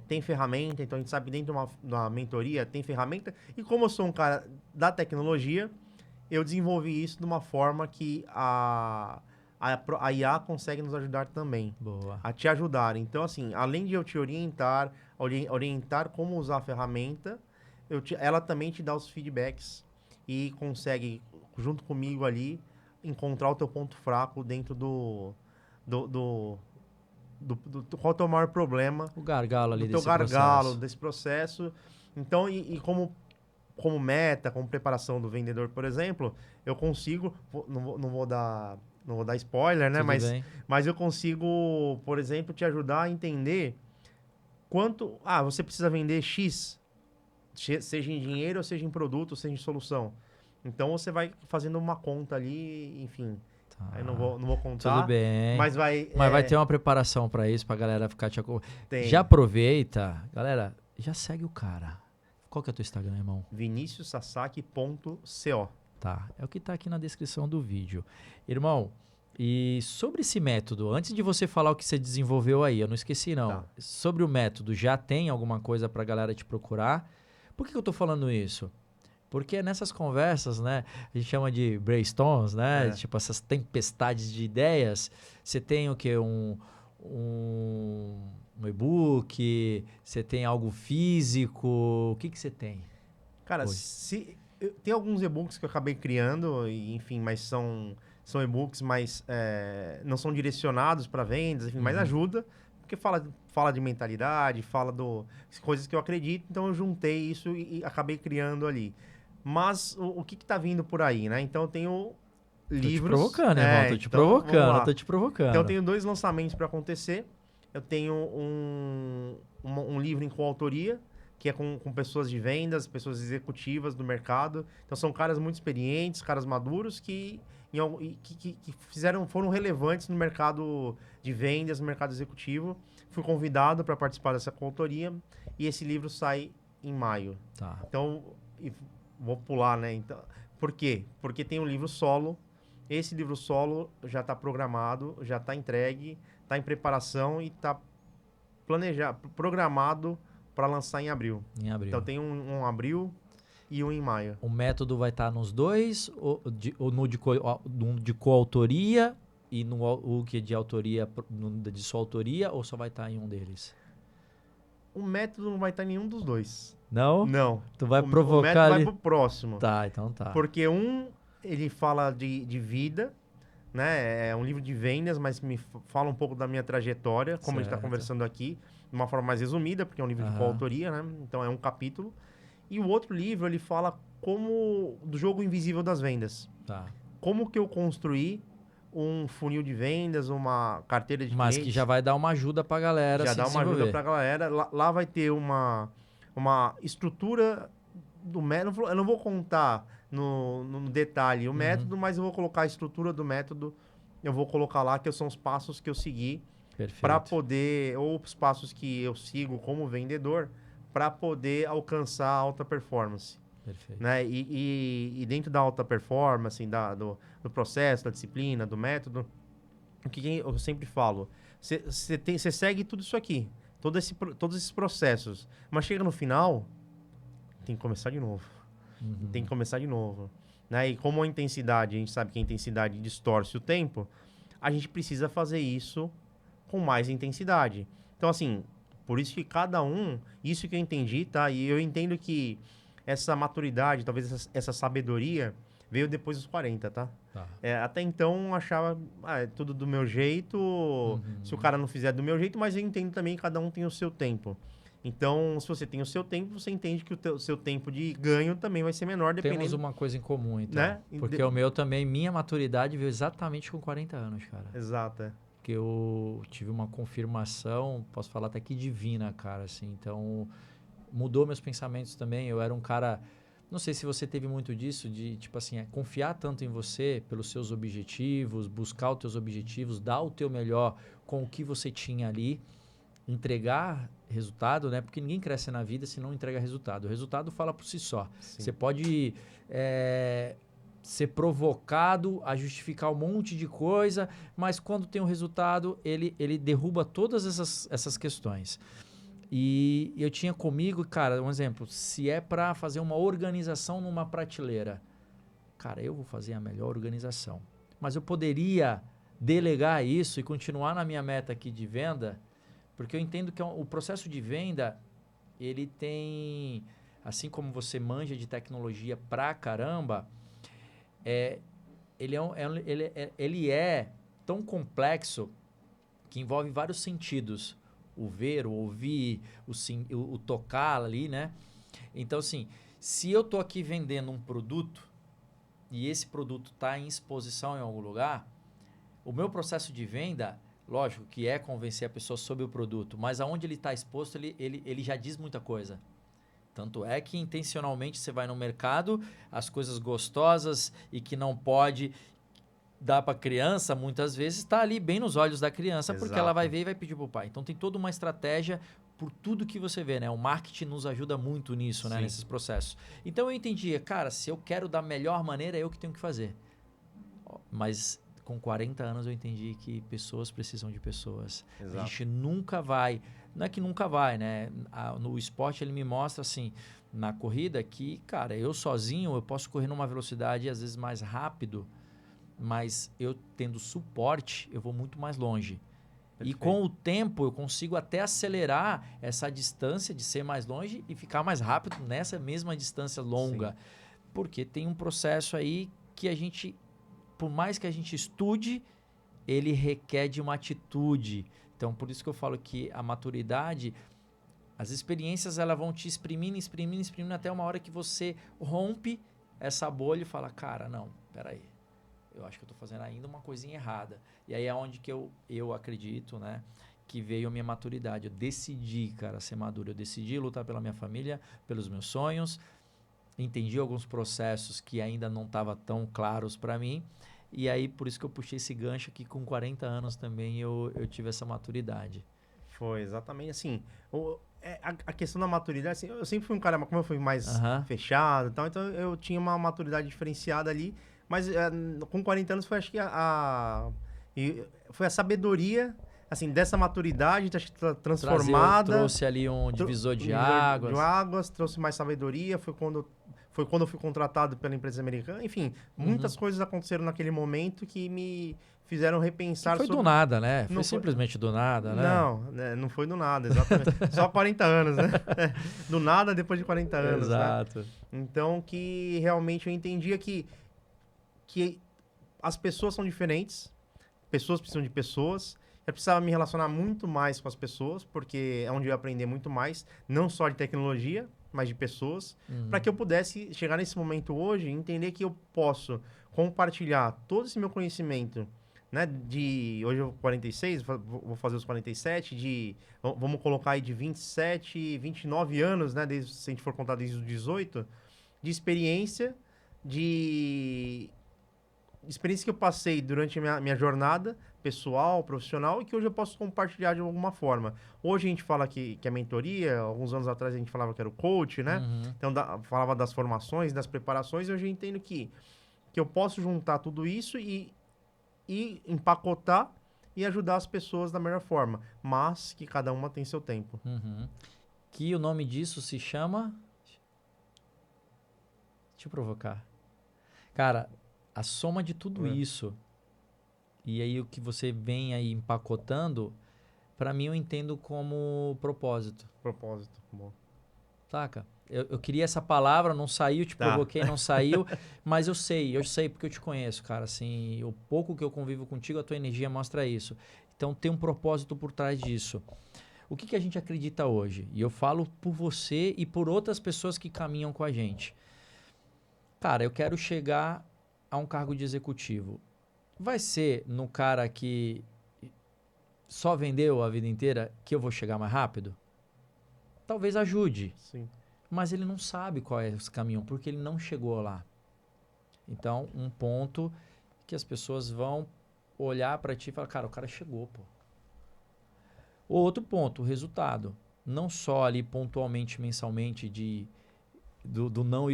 Tem ferramenta, então a gente sabe que dentro de uma mentoria tem ferramenta. E como eu sou um cara da tecnologia, eu desenvolvi isso de uma forma que a IA consegue nos ajudar também. Boa. A te ajudar. Então, assim, além de eu te orientar como usar a ferramenta, ela também te dá os feedbacks e consegue, junto comigo ali, encontrar o teu ponto fraco dentro qual é o teu maior problema. O gargalo ali desse processo. Desse processo. Então, e como meta, como preparação do vendedor, por exemplo, eu consigo, não vou dar spoiler, né? Mas eu consigo, por exemplo, te ajudar a entender quanto... você precisa vender X, seja em dinheiro, ou seja em produto, ou seja em solução. Então, você vai fazendo uma conta ali, enfim... Tá. Aí não vou contar. Tudo bem. Mas vai ter uma preparação para isso, pra galera ficar te acompanhando. Tem. Já aproveita. Galera, já segue o cara. Qual que é o teu Instagram, irmão? viniciussasaki.co. Tá, é o que tá aqui na descrição do vídeo. Irmão, e sobre esse método, antes de você falar o que você desenvolveu aí, eu não esqueci não. Tá. Sobre o método, já tem alguma coisa pra galera te procurar? Por que eu tô falando isso? Porque nessas conversas, né, a gente chama de brainstorms, né, tipo essas tempestades de ideias, você tem o quê? Um e-book, você tem algo físico, o que você tem? Cara, tem alguns e-books que eu acabei criando, enfim, mas são e-books, mas não são direcionados para vendas, enfim, mas ajuda, porque fala de mentalidade, fala coisas que eu acredito, então eu juntei isso e acabei criando ali. Mas o que tá vindo por aí, né? Então eu tenho livros... Tô te provocando, irmão, tô te provocando. Então eu tenho 2 lançamentos para acontecer. Eu tenho um livro em coautoria, que é com pessoas de vendas, pessoas executivas do mercado. Então são caras muito experientes, caras maduros que foram relevantes no mercado de vendas, no mercado executivo. Fui convidado para participar dessa coautoria e esse livro sai em maio. Tá. Então, vou pular, né? Então, por quê? Porque tem um livro solo. Esse livro solo já está programado, já está entregue, está em preparação e está programado para lançar em abril. Em abril. Então tem um abril e um em maio. O método vai estar nos dois, ou no de coautoria e no o que é de autoria, de sua autoria, ou só vai estar em um deles? O método não vai estar em nenhum dos dois. Não? Não. Tu vai O provocar método vai ali... pro próximo. Tá, então tá. Porque ele fala de vida, né? É um livro de vendas, mas me fala um pouco da minha trajetória, como a gente está conversando aqui, de uma forma mais resumida, porque é um livro de coautoria, né? Então é um capítulo. E o outro livro, ele fala do jogo invisível das vendas. Tá. Como que eu construí um funil de vendas, uma carteira de clientes. Mas que já vai dar uma ajuda pra galera já se dá uma desenvolver. ajuda pra galera. Lá vai ter uma estrutura do método. Eu não vou contar no detalhe o método, mas eu vou colocar a estrutura do método. Eu vou colocar lá que são os passos que eu segui para poder, ou os passos que eu sigo como vendedor, para poder alcançar a alta performance. Perfeito. Né? E dentro da alta performance, do processo, da disciplina, do método, o que eu sempre falo, você segue tudo isso aqui, todos esses processos, mas chega no final, tem que começar de novo. Tem que começar de novo. Né? E como a intensidade, a gente sabe que a intensidade distorce o tempo, a gente precisa fazer isso com mais intensidade. Então, assim, por isso que cada um, isso que eu entendi, tá? E eu entendo que essa maturidade, talvez essa sabedoria, veio depois dos 40, tá? Até então, achava é tudo do meu jeito, se o cara não fizer do meu jeito, mas eu entendo também que cada um tem o seu tempo. Então, se você tem o seu tempo, você entende que o seu tempo de ganho também vai ser menor, dependendo... Temos uma coisa em comum, então. Né? Porque o meu também, minha maturidade veio exatamente com 40 anos, cara. Exato, é. Porque eu tive uma confirmação, posso falar até que divina, cara, assim. Então, mudou meus pensamentos também. Eu era um cara... Não sei se você teve muito disso, de, tipo assim, confiar tanto em você, pelos seus objetivos, buscar os teus objetivos, dar o teu melhor com o que você tinha ali, entregar resultado, né? Porque ninguém cresce na vida se não entrega resultado. O resultado fala por si só. Sim. Você pode ser provocado a justificar um monte de coisa, mas quando tem um resultado, ele derruba todas essas questões. E eu tinha comigo, cara, um exemplo, se é para fazer uma organização numa prateleira, cara, eu vou fazer a melhor organização. Mas eu poderia delegar isso e continuar na minha meta aqui de venda, porque eu entendo que o processo de venda, ele tem, assim como você manja de tecnologia pra caramba, ele é tão complexo que envolve vários sentidos. O ver, o ouvir, o tocar ali, né? Então, assim, se eu tô aqui vendendo um produto e esse produto está em exposição em algum lugar, o meu processo de venda, lógico que é convencer a pessoa sobre o produto, mas aonde ele está exposto, ele já diz muita coisa. Tanto é que intencionalmente você vai no mercado, as coisas gostosas e que não pode dar para a criança, muitas vezes está ali bem nos olhos da criança, porque ela vai ver e vai pedir para o pai. Então tem toda uma estratégia por tudo que você vê, né? O marketing nos ajuda muito nisso, né? Nesses processos. Então eu entendi, cara, se eu quero da melhor maneira, é eu que tenho que fazer. Mas com 40 anos eu entendi que pessoas precisam de pessoas. Exato. A gente nunca vai, não é que nunca vai, né? No esporte ele me mostra assim, na corrida, que, cara, eu sozinho eu posso correr numa velocidade às vezes mais rápido, mas eu tendo suporte, eu vou muito mais longe. Perfeito. E com o tempo eu consigo até acelerar essa distância de ser mais longe e ficar mais rápido nessa mesma distância longa. Sim. Porque tem um processo aí que a gente, por mais que a gente estude, ele requer de uma atitude. Então, por isso que eu falo que a maturidade, as experiências, elas vão te exprimindo até uma hora que você rompe essa bolha e fala, cara, não, peraí. Eu acho que eu estou fazendo ainda uma coisinha errada. E aí é onde que eu acredito, né, que veio a minha maturidade. Eu decidi, cara, ser maduro. Eu decidi lutar pela minha família, pelos meus sonhos. Entendi alguns processos que ainda não estavam tão claros para mim. E aí, por isso que eu puxei esse gancho que com 40 anos também eu tive essa maturidade. Foi exatamente assim. A questão da maturidade, assim, eu sempre fui um cara, como eu fui mais fechado e tal, então eu tinha uma maturidade diferenciada ali. Mas com 40 anos foi, acho que foi a sabedoria, assim, dessa maturidade transformada. Trouxe ali um divisor de águas. Trouxe mais sabedoria. Foi quando foi quando eu fui contratado pela empresa americana. Enfim, muitas coisas aconteceram naquele momento que me fizeram repensar Foi do sobre... nada, né? Não Foi simplesmente do nada, né? Não, né, não foi do nada, exatamente. Só 40 anos, né? Do nada depois de 40 anos, né? Exato. Então, que realmente eu entendia que as pessoas são diferentes, pessoas precisam de pessoas. Eu precisava me relacionar muito mais com as pessoas, porque é onde eu ia aprender muito mais, não só de tecnologia, mas de pessoas, para que eu pudesse chegar nesse momento hoje e entender que eu posso compartilhar todo esse meu conhecimento, né, hoje eu 46, vou fazer os 47, vamos colocar aí de 27, 29 anos, né, se a gente for contar desde os 18, de experiência, de experiência que eu passei durante a minha jornada pessoal, profissional, e que hoje eu posso compartilhar de alguma forma. Hoje a gente fala que é mentoria, alguns anos atrás a gente falava que era o coach, né? Então falava das formações, das preparações, e hoje eu entendo que eu posso juntar tudo isso e empacotar e ajudar as pessoas da melhor forma, mas que cada uma tem seu tempo. Que o nome disso se chama... Deixa eu provocar. Cara, a soma de tudo isso, e aí o que você vem aí empacotando, pra mim eu entendo como propósito. Propósito, bom. Saca? Eu queria essa palavra, não saiu, te provoquei, não saiu, mas eu sei porque eu te conheço, cara, assim, o pouco que eu convivo contigo, a tua energia mostra isso. Então tem um propósito por trás disso. O que a gente acredita hoje? E eu falo por você e por outras pessoas que caminham com a gente. Cara, eu quero chegar a um cargo de executivo. Vai ser no cara que só vendeu a vida inteira que eu vou chegar mais rápido? Talvez ajude. Sim. Mas ele não sabe qual é esse caminho, porque ele não chegou lá. Então, um ponto que as pessoas vão olhar para ti e falar, cara, o cara chegou, pô. Outro ponto, o resultado. Não só ali pontualmente, mensalmente, do não...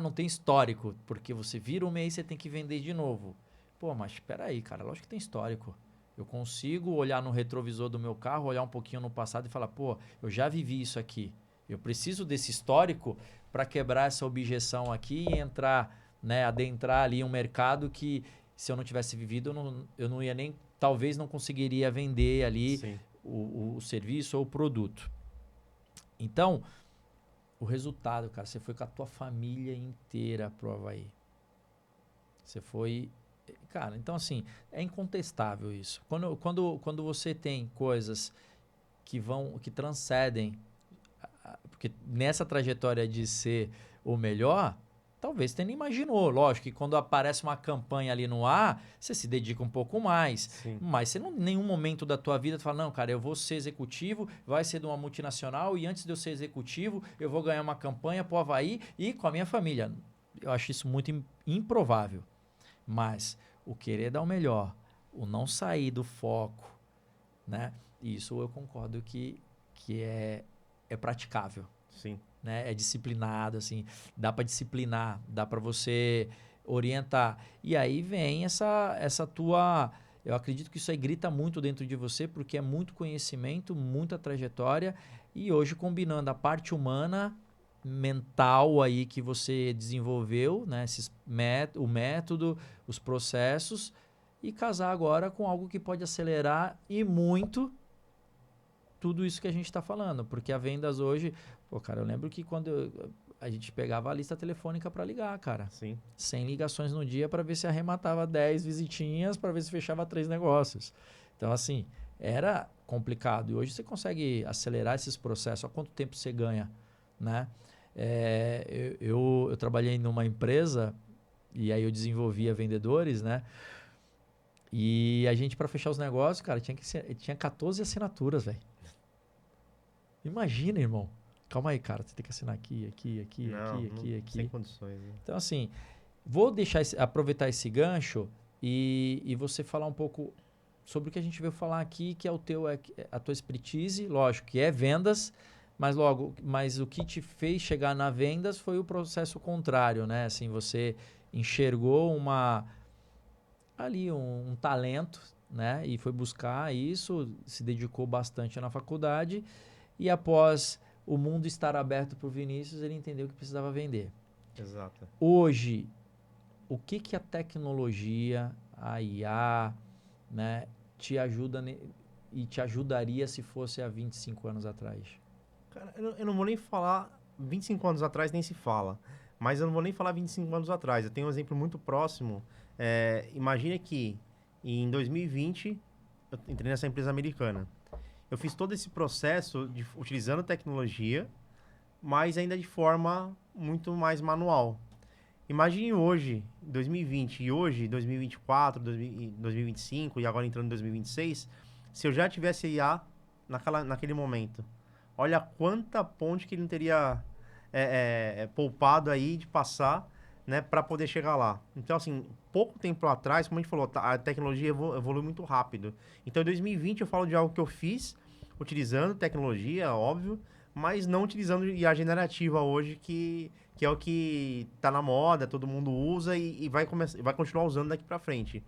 não tem histórico, porque você vira um mês e você tem que vender de novo. Pô, mas espera aí, cara, lógico que tem histórico. Eu consigo olhar no retrovisor do meu carro, olhar um pouquinho no passado e falar, pô, eu já vivi isso aqui. Eu preciso desse histórico para quebrar essa objeção aqui e entrar, né, adentrar ali um mercado que, se eu não tivesse vivido, eu não ia nem, talvez não conseguiria vender ali o serviço ou o produto. Então, o resultado, cara, você foi com a tua família inteira pro Avaí. Você foi... Cara, então assim, é incontestável isso. Quando você tem coisas que transcendem, porque nessa trajetória de ser o melhor, talvez você nem imaginou. Lógico que quando aparece uma campanha ali no ar, você se dedica um pouco mais. Sim. Mas você não, em nenhum momento da tua vida, tu fala, não, cara, eu vou ser executivo, vai ser de uma multinacional e antes de eu ser executivo, eu vou ganhar uma campanha pro Avaí e com a minha família. Eu acho isso muito improvável. Mas o querer dar o melhor, o não sair do foco, né? Isso eu concordo que é praticável. Sim. Né? É disciplinado, assim. Dá para disciplinar, dá para você orientar. E aí vem essa tua... Eu acredito que isso aí grita muito dentro de você, porque é muito conhecimento, muita trajetória. E hoje combinando a parte humana, mental aí que você desenvolveu, né? O método, os processos, e casar agora com algo que pode acelerar e muito tudo isso que a gente está falando, porque a vendas hoje... Pô, cara, eu lembro que quando a gente pegava a lista telefônica para ligar, cara. Sim. 100 ligações no dia para ver se arrematava 10 visitinhas, para ver se fechava 3 negócios. Então, assim, era complicado. E hoje você consegue acelerar esses processos. Há quanto tempo você ganha, né? Eu trabalhei numa empresa e aí eu desenvolvia vendedores, né? E a gente, para fechar os negócios, cara, tinha 14 assinaturas, velho. Imagina, irmão. Calma aí, cara. Você tem que assinar aqui. Sem condições. Né? Então, assim, vou aproveitar esse gancho e você falar um pouco sobre o que a gente veio falar aqui, que é a tua expertise, lógico, que é vendas, mas o que te fez chegar na vendas foi o processo contrário, né? Assim, você enxergou um talento, né? E foi buscar isso, se dedicou bastante na faculdade e após o mundo estar aberto para o Vinícius, ele entendeu que precisava vender. Exato. Hoje, o que a tecnologia, a IA, né, te ajuda e te ajudaria se fosse há 25 anos atrás? Cara, eu não vou nem falar 25 anos atrás, nem se fala. Mas eu não vou nem falar 25 anos atrás. Eu tenho um exemplo muito próximo. Imagina que em 2020 eu entrei nessa empresa americana. Eu fiz todo esse processo utilizando tecnologia, mas ainda de forma muito mais manual. Imagine hoje, 2020, e hoje, 2024, 2025 e agora entrando em 2026, se eu já tivesse IA naquele momento. Olha quanta ponte que ele não teria poupado aí de passar, né, para poder chegar lá. Então, assim, pouco tempo atrás, como a gente falou, a tecnologia evolui muito rápido. Então, em 2020 eu falo de algo que eu fiz utilizando tecnologia, óbvio, mas não utilizando IA generativa hoje, que é o que está na moda, todo mundo usa e vai continuar usando daqui para frente.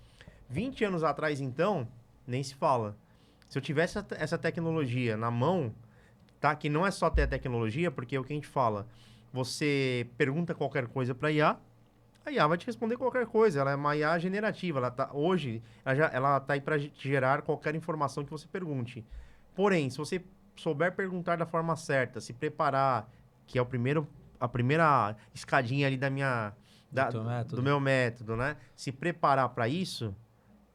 20 anos atrás, então, nem se fala. Se eu tivesse essa tecnologia na mão, tá? Que não é só ter a tecnologia, porque é o que a gente fala. Você pergunta qualquer coisa para a IA vai te responder qualquer coisa. Ela é uma IA generativa. Hoje, ela tá aí para te gerar qualquer informação que você pergunte. Porém, se você souber perguntar da forma certa, se preparar, que é a primeira escadinha ali do meu método, né? Se preparar para isso,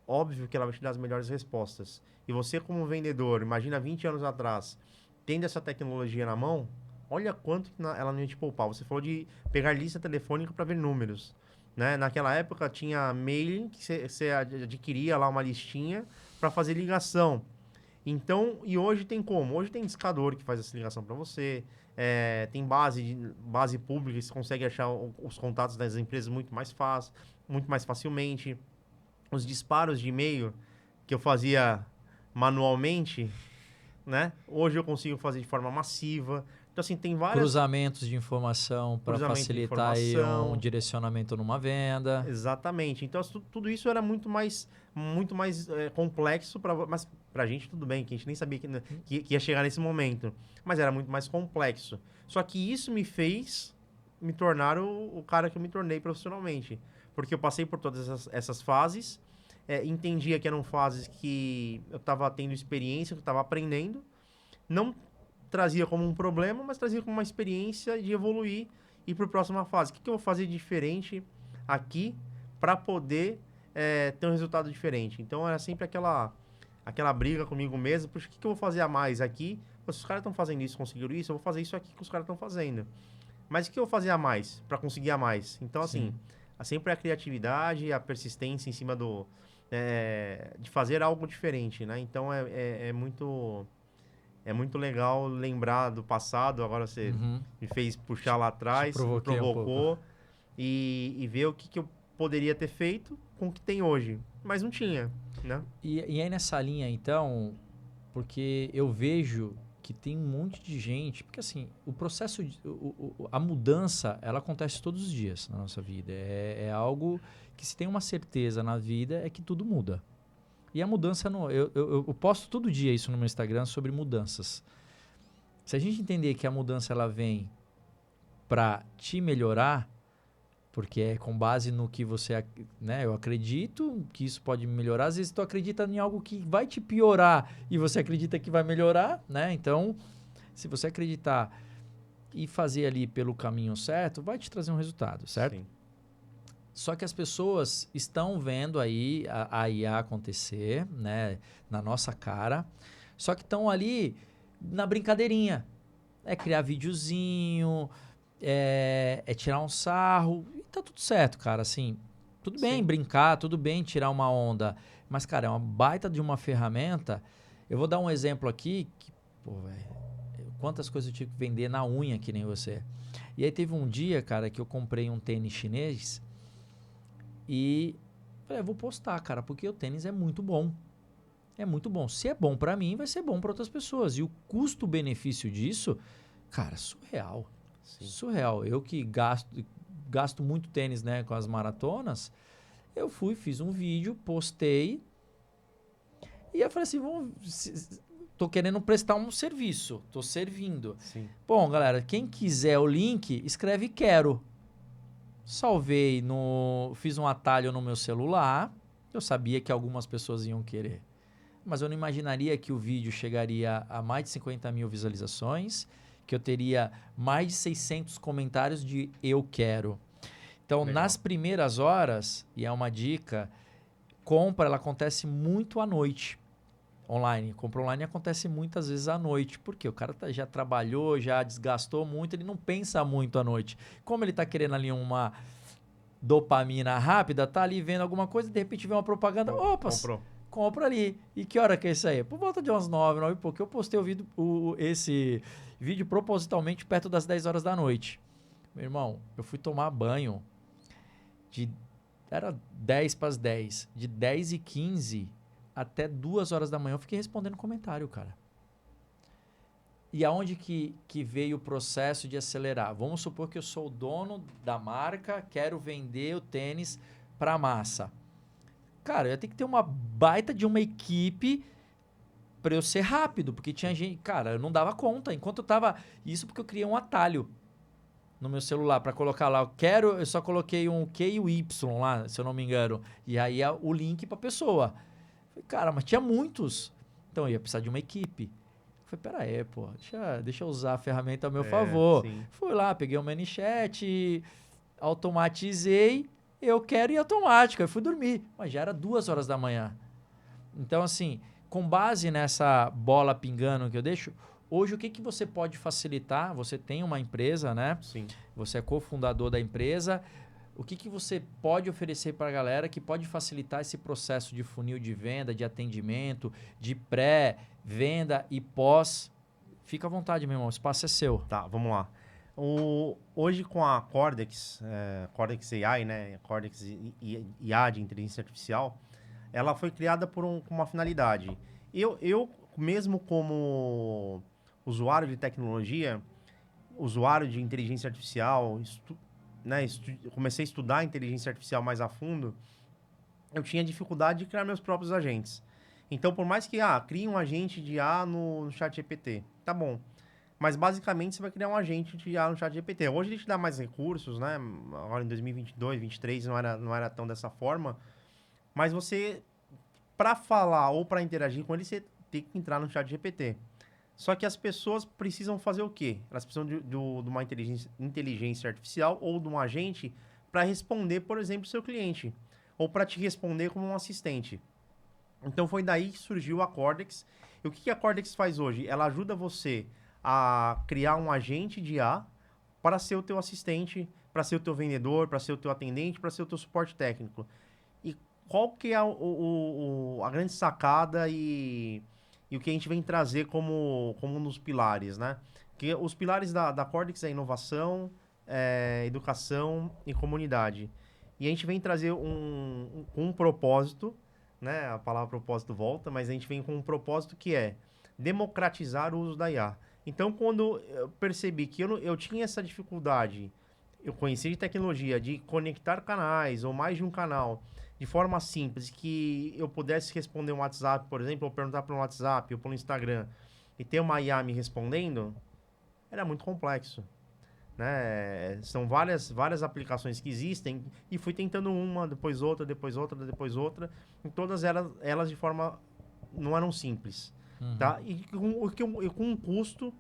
óbvio que ela vai te dar as melhores respostas. E você, como vendedor, imagina 20 anos atrás, tendo essa tecnologia na mão, olha quanto que ela não ia te poupar. Você falou de pegar lista telefônica para ver números. Né? Naquela época tinha mailing, que você adquiria lá uma listinha para fazer ligação. Então, e hoje tem como? Hoje tem discador que faz essa ligação para você, tem base pública, você consegue achar os contatos das empresas muito mais fácil, muito mais facilmente. Os disparos de e-mail que eu fazia manualmente, né? Hoje eu consigo fazer de forma massiva. Então, assim, tem várias... Cruzamentos de informação para Cruzamento de facilitar aí um informação. direcionamento numa venda. Exatamente. Então, tudo isso era muito mais complexo, mas pra gente tudo bem, que a gente nem sabia que ia chegar nesse momento. Mas era muito mais complexo. Só que isso me fez me tornar o cara que eu me tornei profissionalmente. Porque eu passei por todas essas fases, entendia que eram fases que eu estava tendo experiência, que eu estava aprendendo. Não trazia como um problema, mas trazia como uma experiência de evoluir e ir para a próxima fase. O que eu vou fazer diferente aqui para poder ter um resultado diferente? Então, era sempre aquela briga comigo mesmo. Por que eu vou fazer a mais aqui? Se os caras estão fazendo isso, conseguiram isso, eu vou fazer isso aqui que os caras estão fazendo. Mas o que eu vou fazer a mais para conseguir a mais? Então, assim, sempre a criatividade, a persistência em cima de fazer algo diferente, né? Então, é muito legal lembrar do passado. Agora você me fez puxar lá atrás, me provocou e ver o que eu poderia ter feito com o que tem hoje. Mas não tinha, né? E aí nessa linha, então, porque eu vejo que tem um monte de gente... Porque assim, o processo, a mudança, ela acontece todos os dias na nossa vida. É algo que se tem uma certeza na vida é que tudo muda. E a mudança, eu posto todo dia isso no meu Instagram sobre mudanças. Se a gente entender que a mudança ela vem para te melhorar, porque é com base no que você... Né, eu acredito que isso pode melhorar. Às vezes tu acredita em algo que vai te piorar e você acredita que vai melhorar, né? Então, se você acreditar e fazer ali pelo caminho certo, vai te trazer um resultado, certo? Sim. Só que as pessoas estão vendo aí a IA acontecer, né, na nossa cara, só que estão ali na brincadeirinha. É criar videozinho, é tirar um sarro, e tá tudo certo, cara, assim, tudo bem brincar, tudo bem tirar uma onda, mas, cara, é uma baita de uma ferramenta. Eu vou dar um exemplo aqui, que, pô, velho, quantas coisas eu tive que vender na unha, que nem você. E aí teve um dia, cara, que eu comprei um tênis chinês, e falei, vou postar, cara, porque o tênis é muito bom. É muito bom. Se é bom pra mim, vai ser bom pra outras pessoas. E o custo-benefício disso, cara, surreal. Sim. Surreal. Eu que gasto muito tênis, né, com as maratonas, eu fiz um vídeo, postei. E eu falei assim, tô querendo prestar um serviço. Tô servindo. Sim. Bom, galera, quem quiser o link, escreve quero. salvei fiz um atalho no meu celular. Eu sabia que algumas pessoas iam querer. Mas eu não imaginaria que o vídeo chegaria a mais de 50 mil visualizações, que eu teria mais de 600 comentários de eu quero. Então, Legal. nas primeiras horas, e é uma dica, compra ela acontece muito à noite. Online. Compra online acontece muitas vezes à noite. Porque o cara já trabalhou, já desgastou muito, ele não pensa muito à noite. Como ele está querendo ali uma dopamina rápida, tá ali vendo alguma coisa, de repente vê uma propaganda, opa, Comprou. compra ali. E que hora que é isso aí? Por volta de umas 9, 9 e pouco. Eu postei esse vídeo propositalmente perto das 10 horas da noite. Meu irmão, eu fui tomar banho era 10 para as 10. De 10h15 até 2 horas da manhã eu fiquei respondendo comentário, cara. E aonde que veio o processo de acelerar? Vamos supor que eu sou o dono da marca, quero vender o tênis para massa. Cara, eu ia ter que ter uma baita de uma equipe para eu ser rápido, porque tinha gente... Cara, eu não dava conta. Enquanto eu tava... Isso porque eu criei um atalho no meu celular para colocar lá. Eu só coloquei um Q e o Y lá, se eu não me engano. E aí o link para pessoa. Falei, cara, mas tinha muitos. Então eu ia precisar de uma equipe. Falei, pera aí, pô, deixa eu usar a ferramenta a meu favor. Sim. Fui lá, peguei o ManyChat, automatizei, eu quero ir automático. Aí fui dormir, mas já era 2 horas da manhã. Então, assim, com base nessa bola pingando que eu deixo, hoje o que você pode facilitar? Você tem uma empresa, né? Sim. Você é cofundador da empresa. O que você pode oferecer para a galera que pode facilitar esse processo de funil de venda, de atendimento, de pré-venda e pós? Fica à vontade, meu irmão. O espaço é seu. Tá, vamos lá. Hoje com a Cordex, Cordex AI, né? Cordex IA de inteligência artificial, ela foi criada com uma finalidade. Eu, mesmo como usuário de tecnologia, usuário de inteligência artificial, né, comecei a estudar inteligência artificial mais a fundo, eu tinha dificuldade de criar meus próprios agentes. Então, por mais que, crie um agente de IA no ChatGPT, tá bom. Mas, basicamente, você vai criar um agente de IA no ChatGPT. Hoje, ele te dá mais recursos, né? Agora, em 2022, 2023, não era tão dessa forma. Mas você, para falar ou para interagir com ele, você tem que entrar no ChatGPT. Só que as pessoas precisam fazer o quê? Elas precisam de uma inteligência artificial ou de um agente para responder, por exemplo, o seu cliente. Ou para te responder como um assistente. Então foi daí que surgiu a Cordex. E o que a Cordex faz hoje? Ela ajuda você a criar um agente de IA para ser o teu assistente, para ser o teu vendedor, para ser o teu atendente, para ser o teu suporte técnico. E qual que é a grande sacada e o que a gente vem trazer como um dos pilares, né? Que os pilares da Cordex é inovação, educação e comunidade. E a gente vem trazer um propósito, né? A palavra propósito volta, mas a gente vem com um propósito que é democratizar o uso da IA. Então, quando eu percebi que eu tinha essa dificuldade, eu conheci de tecnologia, de conectar canais ou mais de um canal, de forma simples, que eu pudesse responder um WhatsApp, por exemplo, ou perguntar para um WhatsApp ou para um Instagram, e ter uma IA me respondendo, era muito complexo. Né? São várias aplicações que existem, e fui tentando uma, depois outra, depois outra, depois outra, e todas elas de forma não eram simples. Tá? E com um custo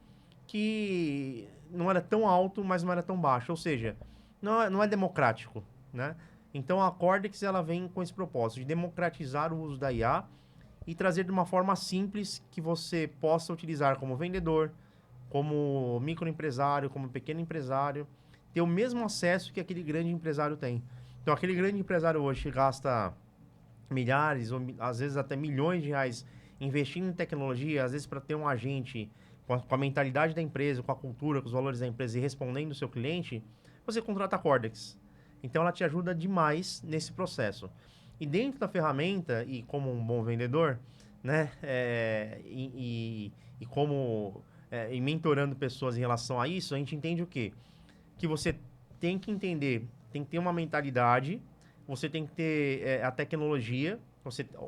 que não era tão alto, mas não era tão baixo. Ou seja, não é democrático, né? Então a Cordex ela vem com esse propósito de democratizar o uso da IA e trazer de uma forma simples que você possa utilizar como vendedor, como microempresário, como pequeno empresário, ter o mesmo acesso que aquele grande empresário tem. Então aquele grande empresário hoje gasta milhares ou às vezes até milhões de reais investindo em tecnologia, às vezes para ter um agente com a mentalidade da empresa, com a cultura, com os valores da empresa e respondendo o seu cliente, você contrata a Cordex. Então ela te ajuda demais nesse processo. E dentro da ferramenta, e como um bom vendedor, né, e como e mentorando pessoas em relação a isso, a gente entende o quê? Que você tem que entender, tem que ter uma mentalidade, você tem que ter a tecnologia,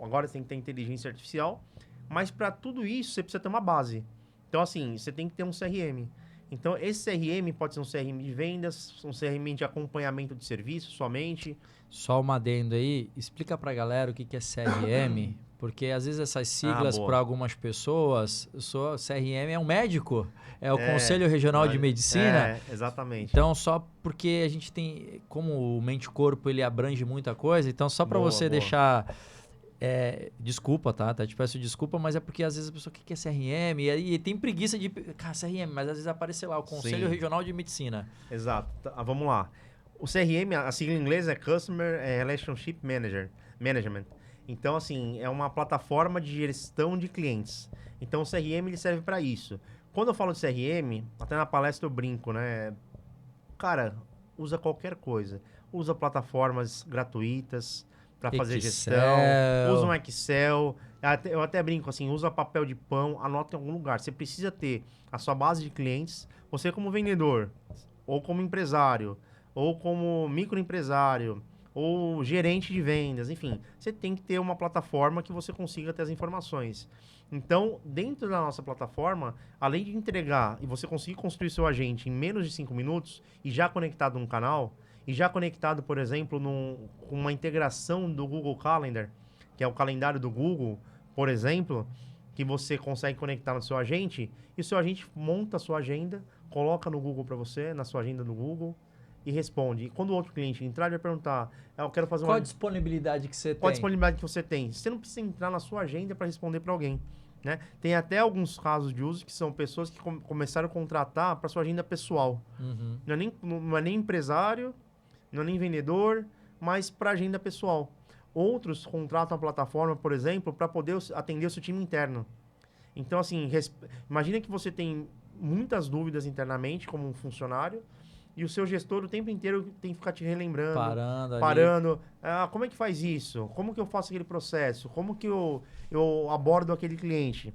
agora você tem que ter inteligência artificial, mas para tudo isso você precisa ter uma base. Então, assim, você tem que ter um CRM. Então, esse CRM pode ser um CRM de vendas, um CRM de acompanhamento de serviço somente. Só uma adendo aí, explica pra galera o que que é CRM, porque às vezes essas siglas para Boa. algumas pessoas, CRM é um médico, é o Conselho Regional de Medicina. Exatamente. Então, só porque a gente tem, como o mente-corpo ele abrange muita coisa, então só para você deixar, desculpa, tá? Te peço desculpa, mas é porque às vezes a pessoa, o que é CRM? E aí tem preguiça de, cara, CRM, mas às vezes aparece lá, o Conselho Regional de Medicina. Exato. Vamos lá. O CRM, a sigla em inglês é Customer Relationship Management. Então, assim, é uma plataforma de gestão de clientes. Então, o CRM ele serve para isso. Quando eu falo de CRM, até na palestra eu brinco, né? Cara, usa qualquer coisa. Usa plataformas gratuitas para fazer gestão. Usa um Excel. Eu até brinco assim, usa papel de pão, anota em algum lugar. Você precisa ter a sua base de clientes. Você como vendedor, ou como empresário, ou como microempresário, ou gerente de vendas, enfim, você tem que ter uma plataforma que você consiga ter as informações. Então, dentro da nossa plataforma, além de entregar e você conseguir construir seu agente em menos de 5 minutos e já conectado num canal, e já conectado, por exemplo, com uma integração do Google Calendar, que é o calendário do Google, por exemplo, que você consegue conectar no seu agente, e o seu agente monta a sua agenda, coloca no Google para você, na sua agenda do Google, e responde. E quando o outro cliente entrar, ele vai perguntar, eu quero fazer Qual a disponibilidade que você tem? Qual a disponibilidade que você tem? Você não precisa entrar na sua agenda para responder para alguém. Né? Tem até alguns casos de uso que são pessoas que começaram a contratar para sua agenda pessoal. Uhum. Não é nem empresário, não é nem vendedor, mas para agenda pessoal. Outros contratam a plataforma, por exemplo, para poder atender o seu time interno. Então, assim, imagina que você tem muitas dúvidas internamente como um funcionário e o seu gestor o tempo inteiro tem que ficar te relembrando. Parando. Como é que faz isso? Como que eu faço aquele processo? Como que eu abordo aquele cliente?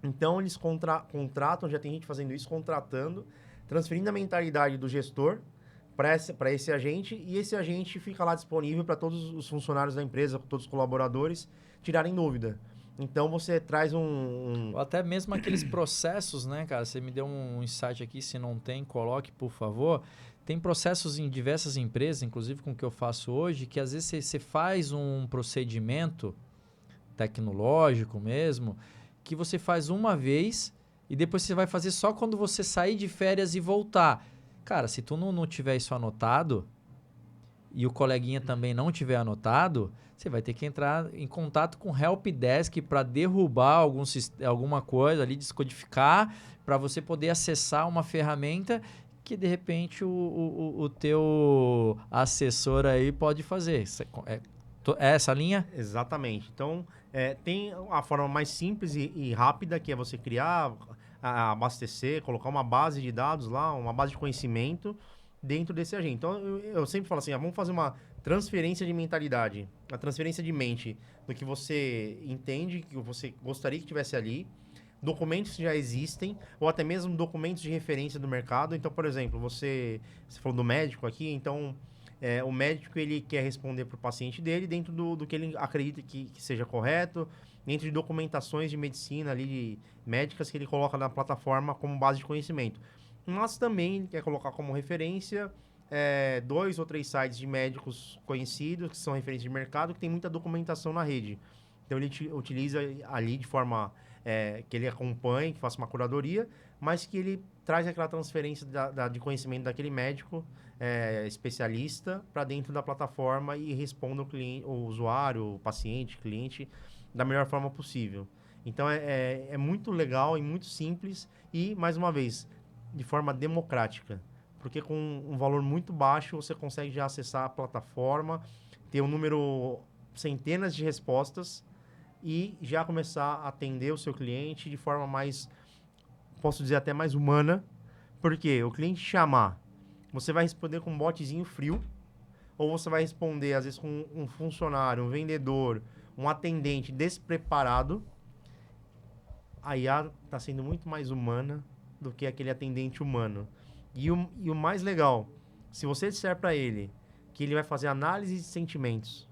Então, eles contratam, já tem gente fazendo isso, contratando, transferindo a mentalidade do gestor para esse agente, e esse agente fica lá disponível para todos os funcionários da empresa, todos os colaboradores, tirarem dúvida. Então, você traz Ou até mesmo aqueles processos, né, cara? Você me deu um insight aqui, se não tem, coloque, por favor. Tem processos em diversas empresas, inclusive com o que eu faço hoje, que às vezes você faz um procedimento tecnológico mesmo, que você faz uma vez e depois você vai fazer só quando você sair de férias e voltar. Cara, se tu não tiver isso anotado e o coleguinha também não tiver anotado, você vai ter que entrar em contato com o Helpdesk para derrubar alguma coisa ali, descodificar, para você poder acessar uma ferramenta que de repente o teu assessor aí pode fazer. É essa linha? Exatamente. Então, tem a forma mais simples e rápida, que é você criar, abastecer, colocar uma base de dados lá, uma base de conhecimento dentro desse agente. Então, eu sempre falo assim, vamos fazer uma transferência de mentalidade, uma transferência de mente do que você entende, que você gostaria que tivesse ali, documentos que já existem, ou até mesmo documentos de referência do mercado. Então, por exemplo, você falou do médico aqui, então... o médico ele quer responder para o paciente dele dentro do que ele acredita que seja correto, dentro de documentações de medicina ali, médicas que ele coloca na plataforma como base de conhecimento. Mas também ele quer colocar como referência 2 ou 3 sites de médicos conhecidos, que são referências de mercado, que tem muita documentação na rede. Então ele utiliza ali de forma que ele acompanhe, que faça uma curadoria, mas que ele traz aquela transferência de conhecimento daquele médico especialista para dentro da plataforma e responda o usuário, o paciente, cliente, da melhor forma possível. Então, é muito legal e muito simples e, mais uma vez, de forma democrática. Porque com um valor muito baixo, você consegue já acessar a plataforma, ter um número, centenas de respostas e já começar a atender o seu cliente de forma mais, posso dizer, até mais humana. Porque o cliente chamar, você vai responder com um botzinho frio, ou você vai responder, às vezes, com um funcionário, um vendedor, um atendente despreparado. A IA está sendo muito mais humana do que aquele atendente humano. E o mais legal, se você disser para ele que ele vai fazer análise de sentimentos,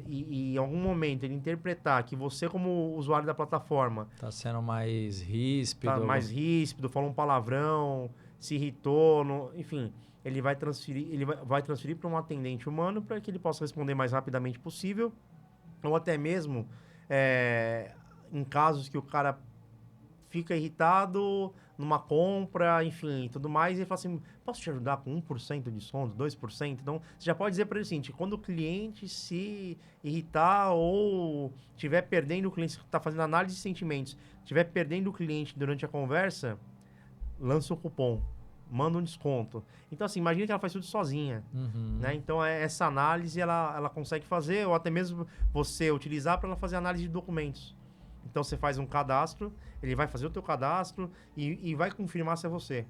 e em algum momento ele interpretar que você, como usuário da plataforma, Tá sendo mais ríspido. tá mais ríspido, falou um palavrão, se irritou, enfim, ele vai transferir para um atendente humano para que ele possa responder mais rapidamente possível, ou até mesmo em casos que o cara fica irritado numa compra, enfim, e tudo mais, e ele fala assim, posso te ajudar com 1% de desconto, 2%? Então, você já pode dizer para ele o seguinte, quando o cliente se irritar ou estiver perdendo o cliente, está fazendo análise de sentimentos, estiver perdendo o cliente durante a conversa, lança um cupom, manda um desconto. Então, assim, imagina que ela faz tudo sozinha, né? Então, essa análise ela consegue fazer, ou até mesmo você utilizar para ela fazer análise de documentos. Então, você faz um cadastro, ele vai fazer o teu cadastro e vai confirmar se é você.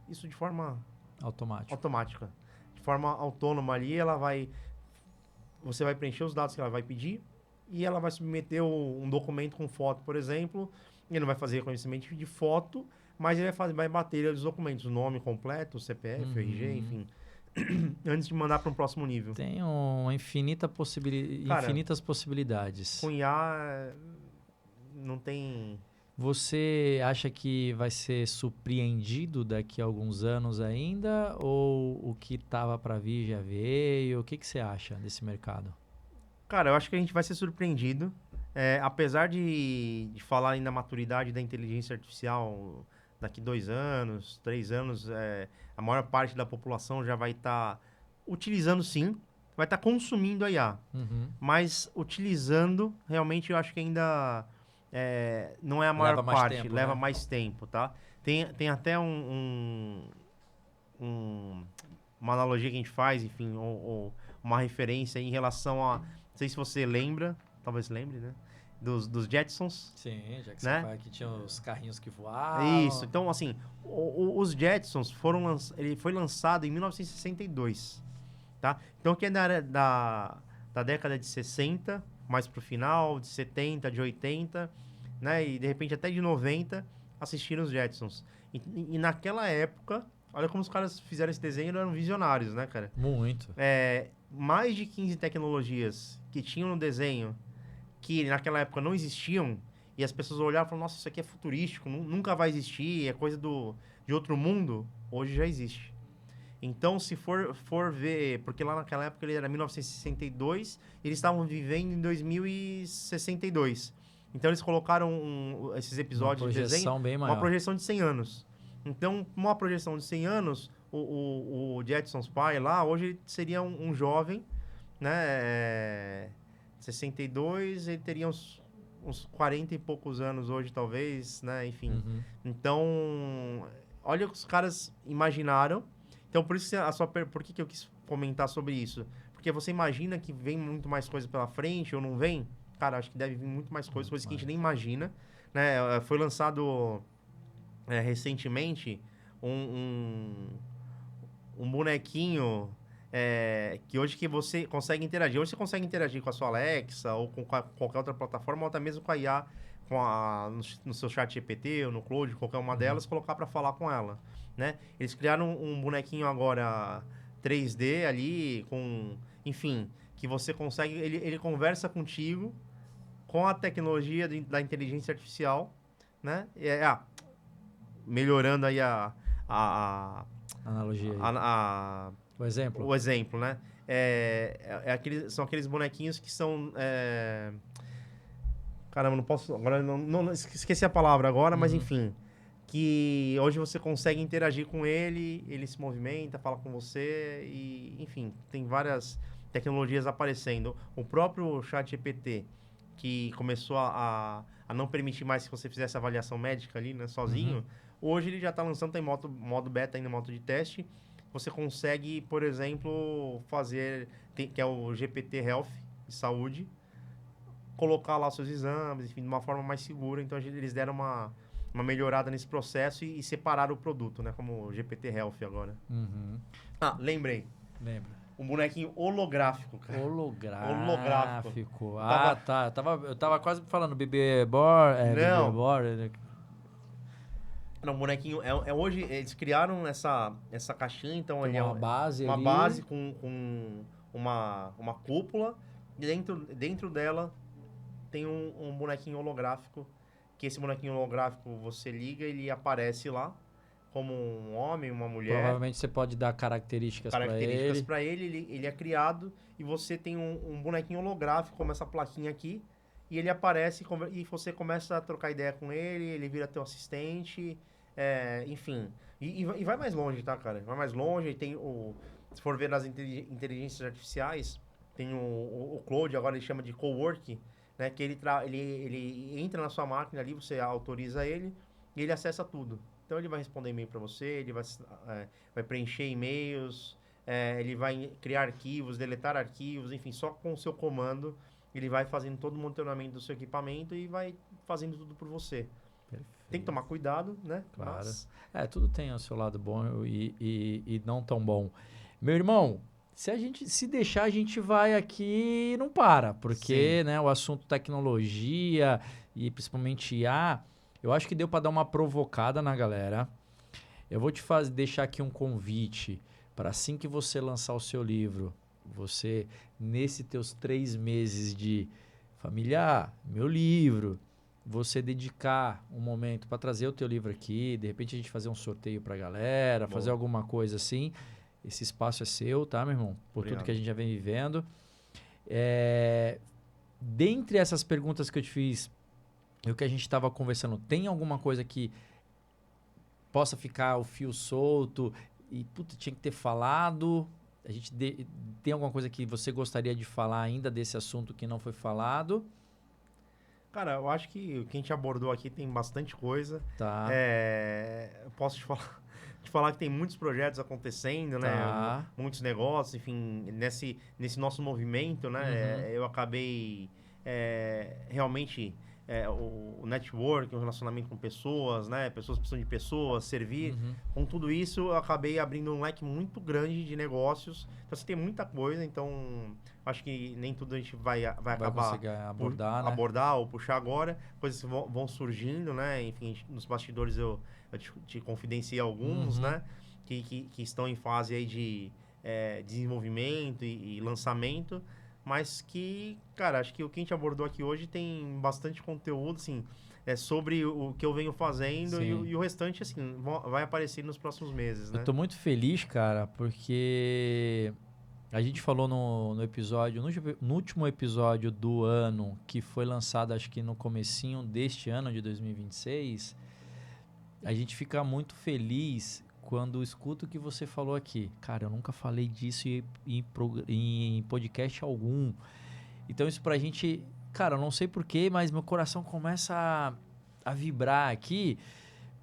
Isso de forma automática. De forma autônoma ali, você vai preencher os dados que ela vai pedir e ela vai submeter um documento com foto, por exemplo. Ele não vai fazer reconhecimento de foto, mas ele vai bater os documentos, o nome completo, o CPF, o RG, enfim, antes de mandar para um próximo nível. Tem infinitas possibilidades. Com IA, não tem... Você acha que vai ser surpreendido daqui a alguns anos ainda? Ou o que estava para vir já veio? O que você acha desse mercado? Cara, eu acho que a gente vai ser surpreendido. Apesar de falar ainda da maturidade da inteligência artificial daqui 2 anos, 3 anos, a maior parte da população já vai estar utilizando sim, vai estar consumindo a IA. Mas utilizando, realmente eu acho que ainda... não é a maior parte, leva mais tempo, tá? Tem até uma analogia que a gente faz, enfim, ou uma referência em relação a... Não sei se você lembra, talvez lembre, né? Dos Jetsons. Sim, já que né? você fala que tinha os carrinhos que voavam. Isso, então assim, os Jetsons ele foi lançado em 1962, tá? Então quem é da década de 60, mais pro final, de 70, de 80, né? E de repente até de 90, assistiram os Jetsons. E naquela época, olha como os caras fizeram esse desenho, eram visionários, né, cara? Muito. Mais de 15 tecnologias que tinham no desenho, que naquela época não existiam, e as pessoas olhavam e falavam, nossa, isso aqui é futurístico, nunca vai existir, é coisa de outro mundo, hoje já existe. Então, se for ver, porque lá naquela época ele era 1962, eles estavam vivendo em 2062. Então, eles colocaram esses episódios de desenho, bem maior. uma projeção de 100 anos. Então, uma projeção de 100 anos, o Jetsons pai lá, hoje seria um jovem, né? 62, ele teria uns 40 e poucos anos hoje, talvez, né? Enfim. Então, olha o que os caras imaginaram. Então, por isso por que eu quis comentar sobre isso? Porque você imagina que vem muito mais coisa pela frente ou não vem? Cara, acho que deve vir muito mais coisas que a gente nem imagina, né? Foi lançado recentemente um bonequinho que hoje que você consegue interagir. Hoje você consegue interagir com a sua Alexa ou com qualquer outra plataforma, ou até mesmo com a IA, no seu chat GPT ou no Claude, qualquer uma delas, colocar para falar com ela, né? Eles criaram um bonequinho agora 3D ali, enfim, que você consegue... Ele conversa contigo com a tecnologia da inteligência artificial, né? Melhorando aí a analogia aí. O exemplo, né? São aqueles bonequinhos que são... Caramba, não posso... Agora não esqueci a palavra agora, mas enfim. Que hoje você consegue interagir com ele se movimenta, fala com você e... Enfim, tem várias tecnologias aparecendo. O próprio ChatGPT, que começou a não permitir mais que você fizesse avaliação médica ali, né? Sozinho. Hoje ele já está lançando, tem modo beta ainda, modo de teste. Você consegue, por exemplo, que é o GPT Health, de saúde, colocar lá seus exames, enfim, de uma forma mais segura. Então, eles deram uma melhorada nesse processo e separaram o produto, né? Como o GPT Health agora. Lembrei. Lembra. Um bonequinho holográfico, cara. Holográfico. Tá. Eu tava quase falando bebê Bor. Não. Bebê Bor. Não, bonequinho... hoje, eles criaram essa caixinha, então... Tem uma base uma ali. base com uma cúpula, E dentro dela tem um bonequinho holográfico, que esse bonequinho holográfico você liga, ele aparece lá como um homem, uma mulher. Provavelmente você pode dar características para Características ele. para ele é criado e você tem um bonequinho holográfico, como essa plaquinha aqui, e ele aparece e você começa a trocar ideia com ele vira teu assistente, enfim. E vai mais longe, tá, cara? Vai mais longe, se for ver nas inteligências artificiais, tem o Claude, agora ele chama de cowork, né? Que ele entra na sua máquina ali, você autoriza ele e ele acessa tudo. Então ele vai responder e-mail para você, ele vai preencher e-mails, ele vai criar arquivos, deletar arquivos, enfim, só com o seu comando ele vai fazendo todo o monitoramento do seu equipamento e vai fazendo tudo por você. Perfeito. Tem que tomar cuidado, né? Claro. Mas... tudo tem o seu lado bom e não tão bom. Meu irmão, se deixar, a gente vai aqui e não para, porque né, o assunto tecnologia e principalmente IA, eu acho que deu para dar uma provocada na galera. Eu vou deixar aqui um convite para assim que você lançar o seu livro, você, nesses teus 3 meses de familiar, meu livro, você dedicar um momento para trazer o teu livro aqui, de repente a gente fazer um sorteio para a galera, fazer alguma coisa assim. Esse espaço é seu, tá, meu irmão? Por tudo que a gente já vem vivendo. Dentre essas perguntas que eu te fiz, e o que a gente estava conversando, tem alguma coisa que possa ficar o fio solto e, puta, tinha que ter falado? A gente tem alguma coisa que você gostaria de falar ainda desse assunto que não foi falado? Cara, eu acho que o que a gente abordou aqui tem bastante coisa. Tá. Eu posso te falar que tem muitos projetos acontecendo, né? Muitos negócios, enfim, nesse nosso movimento, né? Eu acabei realmente o network, o relacionamento com pessoas, né? Pessoas precisam de pessoas, servir. Com tudo isso, eu acabei abrindo um leque muito grande de negócios. Então, você tem muita coisa, então acho que nem tudo a gente vai acabar abordar ou puxar agora. Coisas vão surgindo, né? Enfim, nos bastidores eu te confidenciei alguns, né? Que estão em fase aí de desenvolvimento e lançamento. Mas que, cara, acho que o que a gente abordou aqui hoje tem bastante conteúdo, assim, sobre o que eu venho fazendo e o restante, assim, vai aparecer nos próximos meses, né? Eu tô muito feliz, cara, porque a gente falou no episódio, no último episódio do ano, que foi lançado, acho que no comecinho deste ano de 2026, a gente fica muito feliz quando escuta o que você falou aqui. Cara, eu nunca falei disso em podcast algum. Então isso pra gente, cara, eu não sei porquê, mas meu coração começa a vibrar aqui,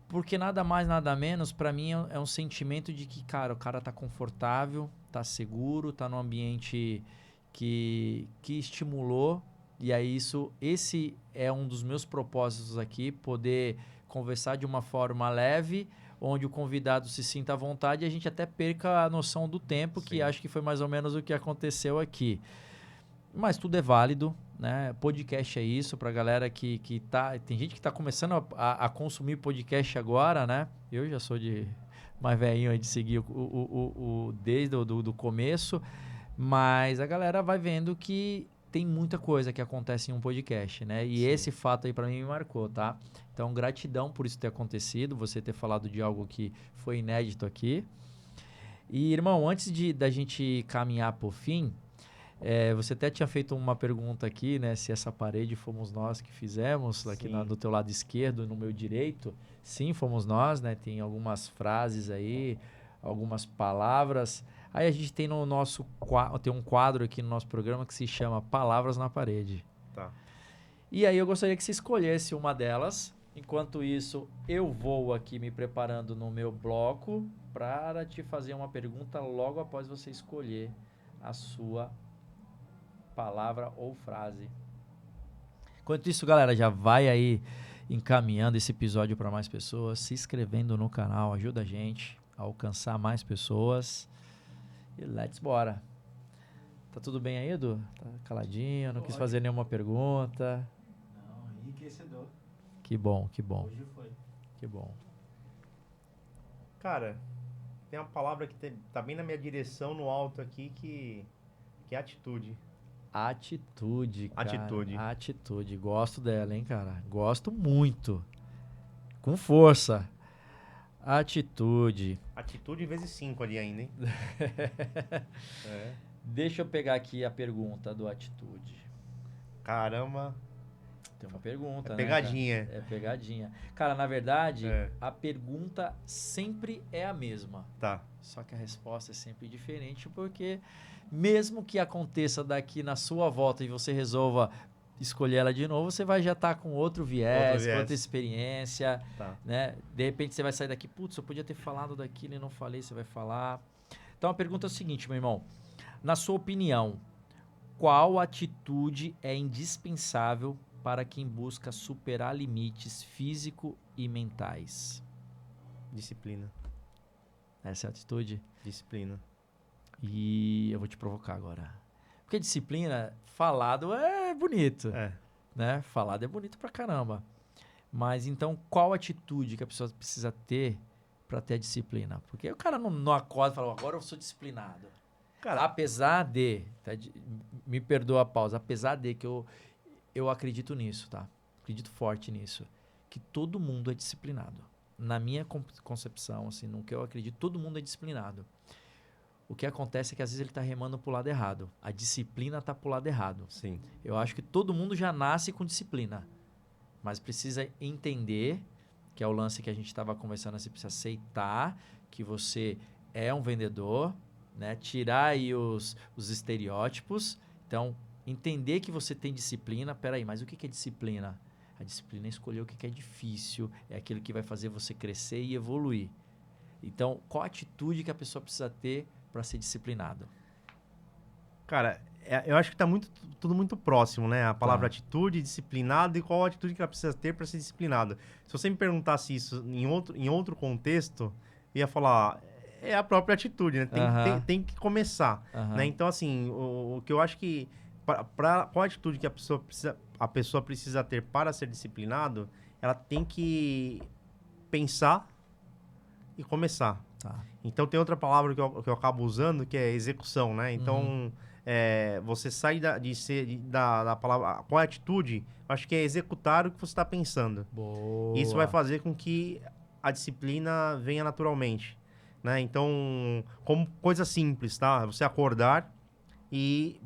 porque nada mais, nada menos, pra mim é um sentimento de que, cara, o cara tá confortável, tá seguro, tá num ambiente que estimulou, e aí esse é um dos meus propósitos aqui, poder conversar de uma forma leve, onde o convidado se sinta à vontade e a gente até perca a noção do tempo, que acho que foi mais ou menos o que aconteceu aqui. Mas tudo é válido, né? Podcast é isso, pra galera que tá... Tem gente que tá começando a consumir podcast agora, né? Eu já sou mais velhinho aí de seguir desde o começo, mas a galera vai vendo que tem muita coisa que acontece em um podcast, né? E esse fato aí pra mim me marcou, tá? Então, gratidão por isso ter acontecido, você ter falado de algo que foi inédito aqui. E, irmão, antes da gente caminhar pro fim, você até tinha feito uma pergunta aqui, né? Se essa parede fomos nós que fizemos, aqui do teu lado esquerdo e no meu direito. Sim, fomos nós, né? Tem algumas frases aí, algumas palavras. Aí a gente tem tem um quadro aqui no nosso programa que se chama Palavras na Parede. Tá. E aí eu gostaria que você escolhesse uma delas. Enquanto isso, eu vou aqui me preparando no meu bloco para te fazer uma pergunta logo após você escolher a sua palavra ou frase. Enquanto isso, galera, já vai aí encaminhando esse episódio para mais pessoas, se inscrevendo no canal, ajuda a gente a alcançar mais pessoas. E let's bora. Tá tudo bem aí, Edu? Tá caladinho, não quis fazer nenhuma pergunta. Não, enriquecedor. Que bom, que bom. Hoje foi. Que bom. Cara, tem uma palavra que tá bem na minha direção no alto aqui que é atitude. Atitude, cara. Atitude. Atitude. Gosto dela, hein, cara? Gosto muito. Com força. Atitude. Atitude vezes 5 ali ainda, hein? É. Deixa eu pegar aqui a pergunta do Atitude. Caramba. Tem uma pergunta, É né, pegadinha. cara? É pegadinha. Cara, na verdade, É. a pergunta sempre é a mesma. Tá. Só que a resposta é sempre diferente, porque mesmo que aconteça daqui na sua volta e você resolva escolher ela de novo, você vai já estar com outro viés, com outra experiência, Tá. né? De repente você vai sair daqui, putz, eu podia ter falado daquilo e não falei, você vai falar. Então a pergunta é o seguinte, meu irmão. Na sua opinião, qual atitude é indispensável para quem busca superar limites físico e mentais? Disciplina. Essa é a atitude? Disciplina. E eu vou te provocar agora. Porque disciplina, falado é bonito, É. né? Falado é bonito pra caramba. Mas então, qual atitude que a pessoa precisa ter pra ter a disciplina? Porque o cara não acorda e fala, agora eu sou disciplinado. Cara, Apesar de, me perdoa a pausa, apesar de que eu acredito nisso, tá? Acredito forte nisso. Que todo mundo é disciplinado. Na minha concepção, assim, no que eu acredito, todo mundo é disciplinado. O que acontece é que às vezes ele tá remando pro lado errado. A disciplina tá pro lado errado. sim. Eu acho que todo mundo já nasce com disciplina. Mas precisa entender, que é o lance que a gente estava conversando, você precisa aceitar que você é um vendedor, né? Tirar aí os estereótipos. Então, entender que você tem disciplina. Peraí, mas o que é disciplina? A disciplina é escolher o que é difícil, é aquilo que vai fazer você crescer e evoluir. Então, qual a atitude que a pessoa precisa ter para ser disciplinado? Cara, eu acho que tá tudo muito próximo, né? A palavra Tá. atitude, disciplinado e qual a atitude que ela precisa ter para ser disciplinado. Se você me perguntasse isso em outro contexto, eu ia falar, é a própria atitude, né? Aham. Tem que começar, Aham. né? Então, assim, o que eu acho que... qual a atitude que a pessoa precisa ter para ser disciplinado, ela tem que pensar e começar. Tá. Então, tem outra palavra que eu acabo usando, que é execução, né? Então, você sai da palavra... Qual é a atitude? Eu acho que é executar o que você está pensando. Boa. Isso vai fazer com que a disciplina venha naturalmente, né? Então, como coisa simples, tá? Você acordar e,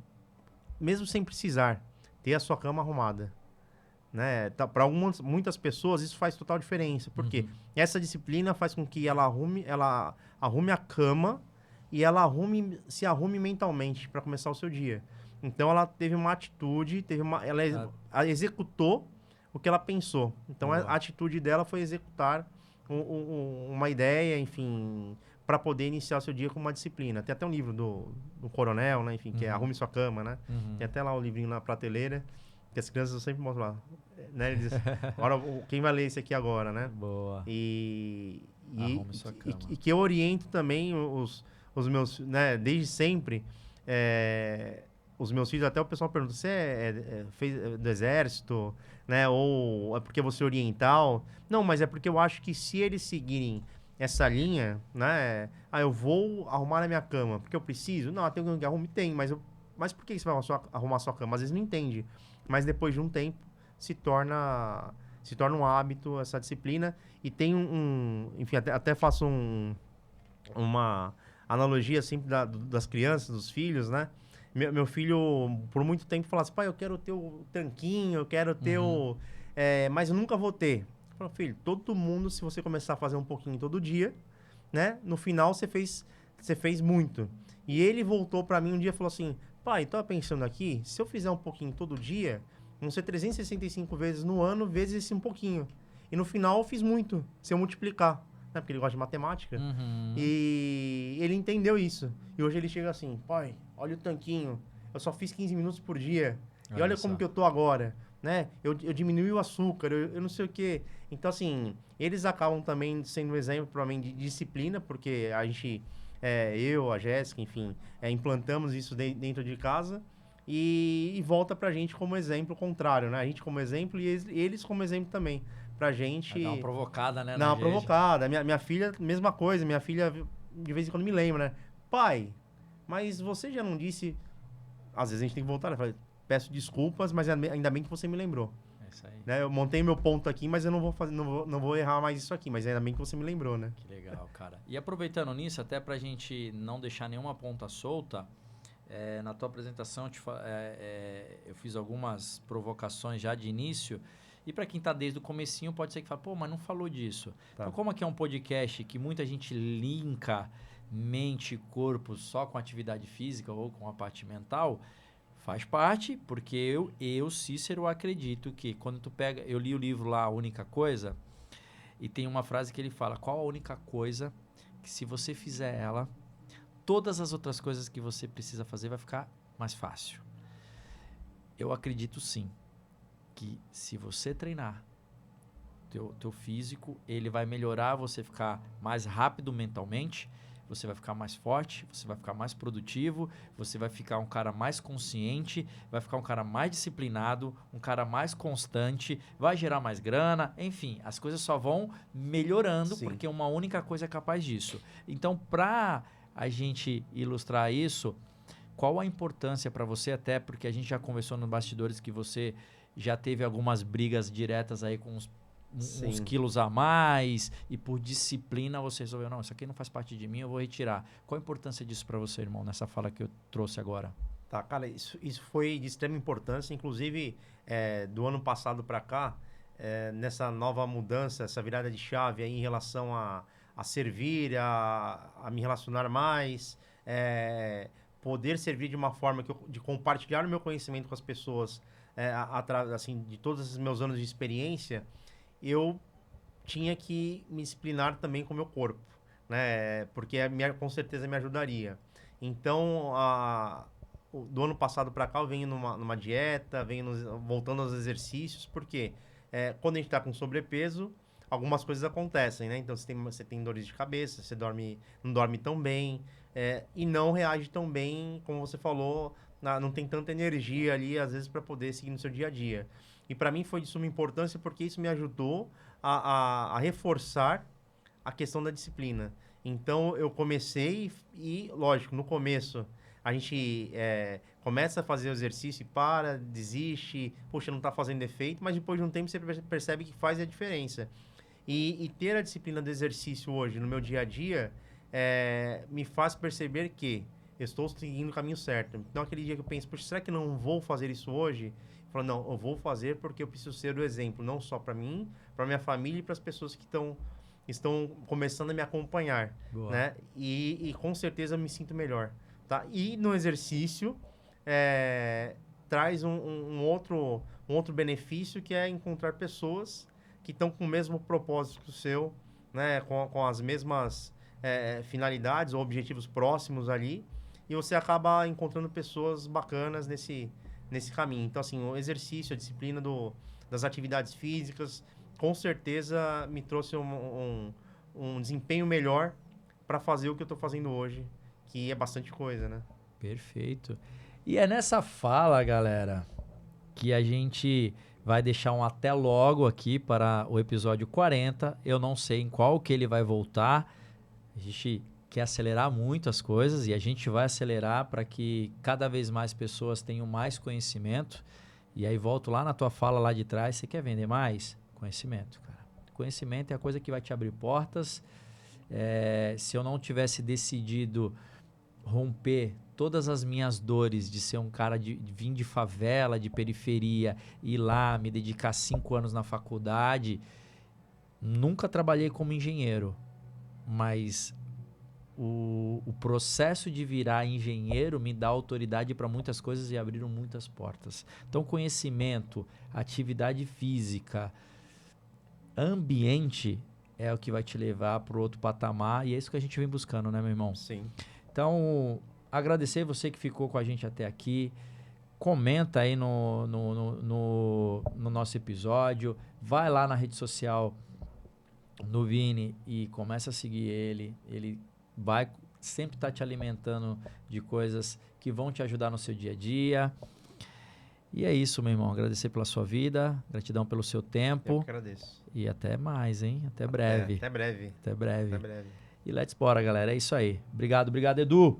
mesmo sem precisar, ter a sua cama arrumada, né? Para muitas pessoas isso faz total diferença, porque essa disciplina faz com que ela arrume a cama e ela se arrume mentalmente para começar o seu dia. Então ela teve uma atitude, ela executou o que ela pensou. Então a atitude dela foi executar uma ideia, enfim, para poder iniciar o seu dia com uma disciplina. Tem até um livro do Coronel, né? Enfim, que é Arrume Sua Cama, né? Tem até lá o livrinho na prateleira, que as crianças eu sempre mostro lá. Né? Ele diz, agora, quem vai ler esse aqui agora, né? Boa. Arrume Sua cama. E que eu oriento também os meus, né? Desde sempre, os meus filhos, até o pessoal pergunta, você fez do exército, né? Ou é porque você é oriental? Não, mas é porque eu acho que se eles seguirem essa linha, né? Eu vou arrumar a minha cama, porque eu preciso? Não, tem alguém que arrume? Tem, mas por que você vai arrumar a sua cama? Às vezes não entende. Mas depois de um tempo, se torna um hábito essa disciplina. E tem enfim, até faço uma analogia sempre das crianças, dos filhos, né? Meu filho, por muito tempo, falava assim, pai, eu quero ter o tanquinho, eu quero ter mas eu nunca vou ter. Eu falo, filho, todo mundo, se você começar a fazer um pouquinho todo dia, né? No final, você fez muito. E ele voltou para mim um dia e falou assim, pai, tô pensando aqui, se eu fizer um pouquinho todo dia, vão ser 365 vezes no ano, vezes esse um pouquinho. E no final, eu fiz muito, se eu multiplicar. Né? Porque ele gosta de matemática. E ele entendeu isso. E hoje ele chega assim, pai, olha o tanquinho, eu só fiz 15 minutos por dia. E olha como que eu tô agora, né? Eu diminui o açúcar, eu não sei o quê. Então, assim, eles acabam também sendo um exemplo para mim de disciplina, porque a gente, eu, a Jéssica, enfim, implantamos isso dentro de casa e volta pra gente como exemplo contrário, né? A gente como exemplo e eles como exemplo também. Pra gente... Vai dar uma provocada, né? Não, uma provocada. Minha filha, mesma coisa. Minha filha, de vez em quando, me lembra, né? Pai, mas você já não disse às vezes a gente tem que voltar, né? Peço desculpas, mas ainda bem que você me lembrou. É isso aí. Né? Eu montei meu ponto aqui, mas eu não vou errar mais isso aqui, mas ainda bem que você me lembrou, né? Que legal, cara. E aproveitando nisso, até pra gente não deixar nenhuma ponta solta, na tua apresentação eu fiz algumas provocações já de início, e para quem tá desde o comecinho pode ser que fale, pô, mas não falou disso. Tá. Então, como aqui é um podcast que muita gente linka mente e corpo só com atividade física ou com a parte mental, faz parte, porque eu, Cícero, acredito que quando tu pega... Eu li o livro lá, A Única Coisa, e tem uma frase que ele fala, qual a única coisa que se você fizer ela, todas as outras coisas que você precisa fazer vai ficar mais fácil. Eu acredito sim, que se você treinar teu físico, ele vai melhorar você ficar mais rápido mentalmente, você vai ficar mais forte, você vai ficar mais produtivo, você vai ficar um cara mais consciente, vai ficar um cara mais disciplinado, um cara mais constante, vai gerar mais grana, enfim, as coisas só vão melhorando. Sim. Porque uma única coisa é capaz disso. Então, para a gente ilustrar isso, qual a importância para você, até porque a gente já conversou nos bastidores que você já teve algumas brigas diretas aí com uns quilos a mais, e por disciplina você resolveu, não, isso aqui não faz parte de mim, eu vou retirar. Qual a importância disso para você, irmão, nessa fala que eu trouxe agora? Tá, cara, isso foi de extrema importância, inclusive do ano passado para cá, nessa nova mudança, essa virada de chave aí em relação a servir, a me relacionar mais, poder servir de uma forma de compartilhar o meu conhecimento com as pessoas, através assim, de todos esses meus anos de experiência, eu tinha que me disciplinar também com o meu corpo, né? Porque com certeza me ajudaria. Então, do ano passado para cá, eu venho numa dieta, voltando aos exercícios, porque quando a gente está com sobrepeso, algumas coisas acontecem, né? Então, você tem dores de cabeça, você não dorme tão bem, e não reage tão bem, como você falou, não tem tanta energia ali, às vezes, para poder seguir no seu dia a dia. E para mim foi de suma importância porque isso me ajudou a reforçar a questão da disciplina. Então, eu comecei e, lógico, no começo, a gente começa a fazer o exercício e desiste, poxa, não está fazendo efeito, mas depois de um tempo você percebe que faz a diferença. E ter a disciplina do exercício hoje no meu dia a dia me faz perceber que eu estou seguindo o caminho certo. Então, aquele dia que eu penso, poxa, será que eu não vou fazer isso hoje? Eu falo, não, eu vou fazer porque eu preciso ser o exemplo, não só para mim, para minha família e para as pessoas que estão começando a me acompanhar. Boa. Né? E com certeza eu me sinto melhor. Tá? E no exercício, traz um outro benefício, que é encontrar pessoas que estão com o mesmo propósito que o seu, né? com as mesmas finalidades ou objetivos próximos ali, e você acaba encontrando pessoas bacanas nesse caminho. Então, assim, o exercício, a disciplina das atividades físicas, com certeza me trouxe um desempenho melhor para fazer o que eu estou fazendo hoje, que é bastante coisa, né? Perfeito. E é nessa fala, galera, que a gente vai deixar um até logo aqui para o episódio 40. Eu não sei em qual que ele vai voltar. A gente quer acelerar muito as coisas e a gente vai acelerar para que cada vez mais pessoas tenham mais conhecimento. E aí volto lá na tua fala lá de trás, você quer vender mais? Conhecimento, cara. Conhecimento é a coisa que vai te abrir portas. Se eu não tivesse decidido romper todas as minhas dores de ser um cara de vir de favela, de periferia, ir lá, me dedicar 5 anos na faculdade, nunca trabalhei como engenheiro, mas o processo de virar engenheiro me dá autoridade para muitas coisas e abriram muitas portas. Então, conhecimento, atividade física, ambiente é o que vai te levar para o outro patamar, e é isso que a gente vem buscando, né, meu irmão? Sim. Então, agradecer você que ficou com a gente até aqui. Comenta aí no nosso episódio. Vai lá na rede social do Vini e começa a seguir ele. Ele vai sempre estar te alimentando de coisas que vão te ajudar no seu dia a dia. E é isso, meu irmão. Agradecer pela sua vida, gratidão pelo seu tempo. Eu que agradeço. E até mais, hein? Até breve. Até breve. Até breve. Até breve. E let's bora, galera. É isso aí. Obrigado, Edu.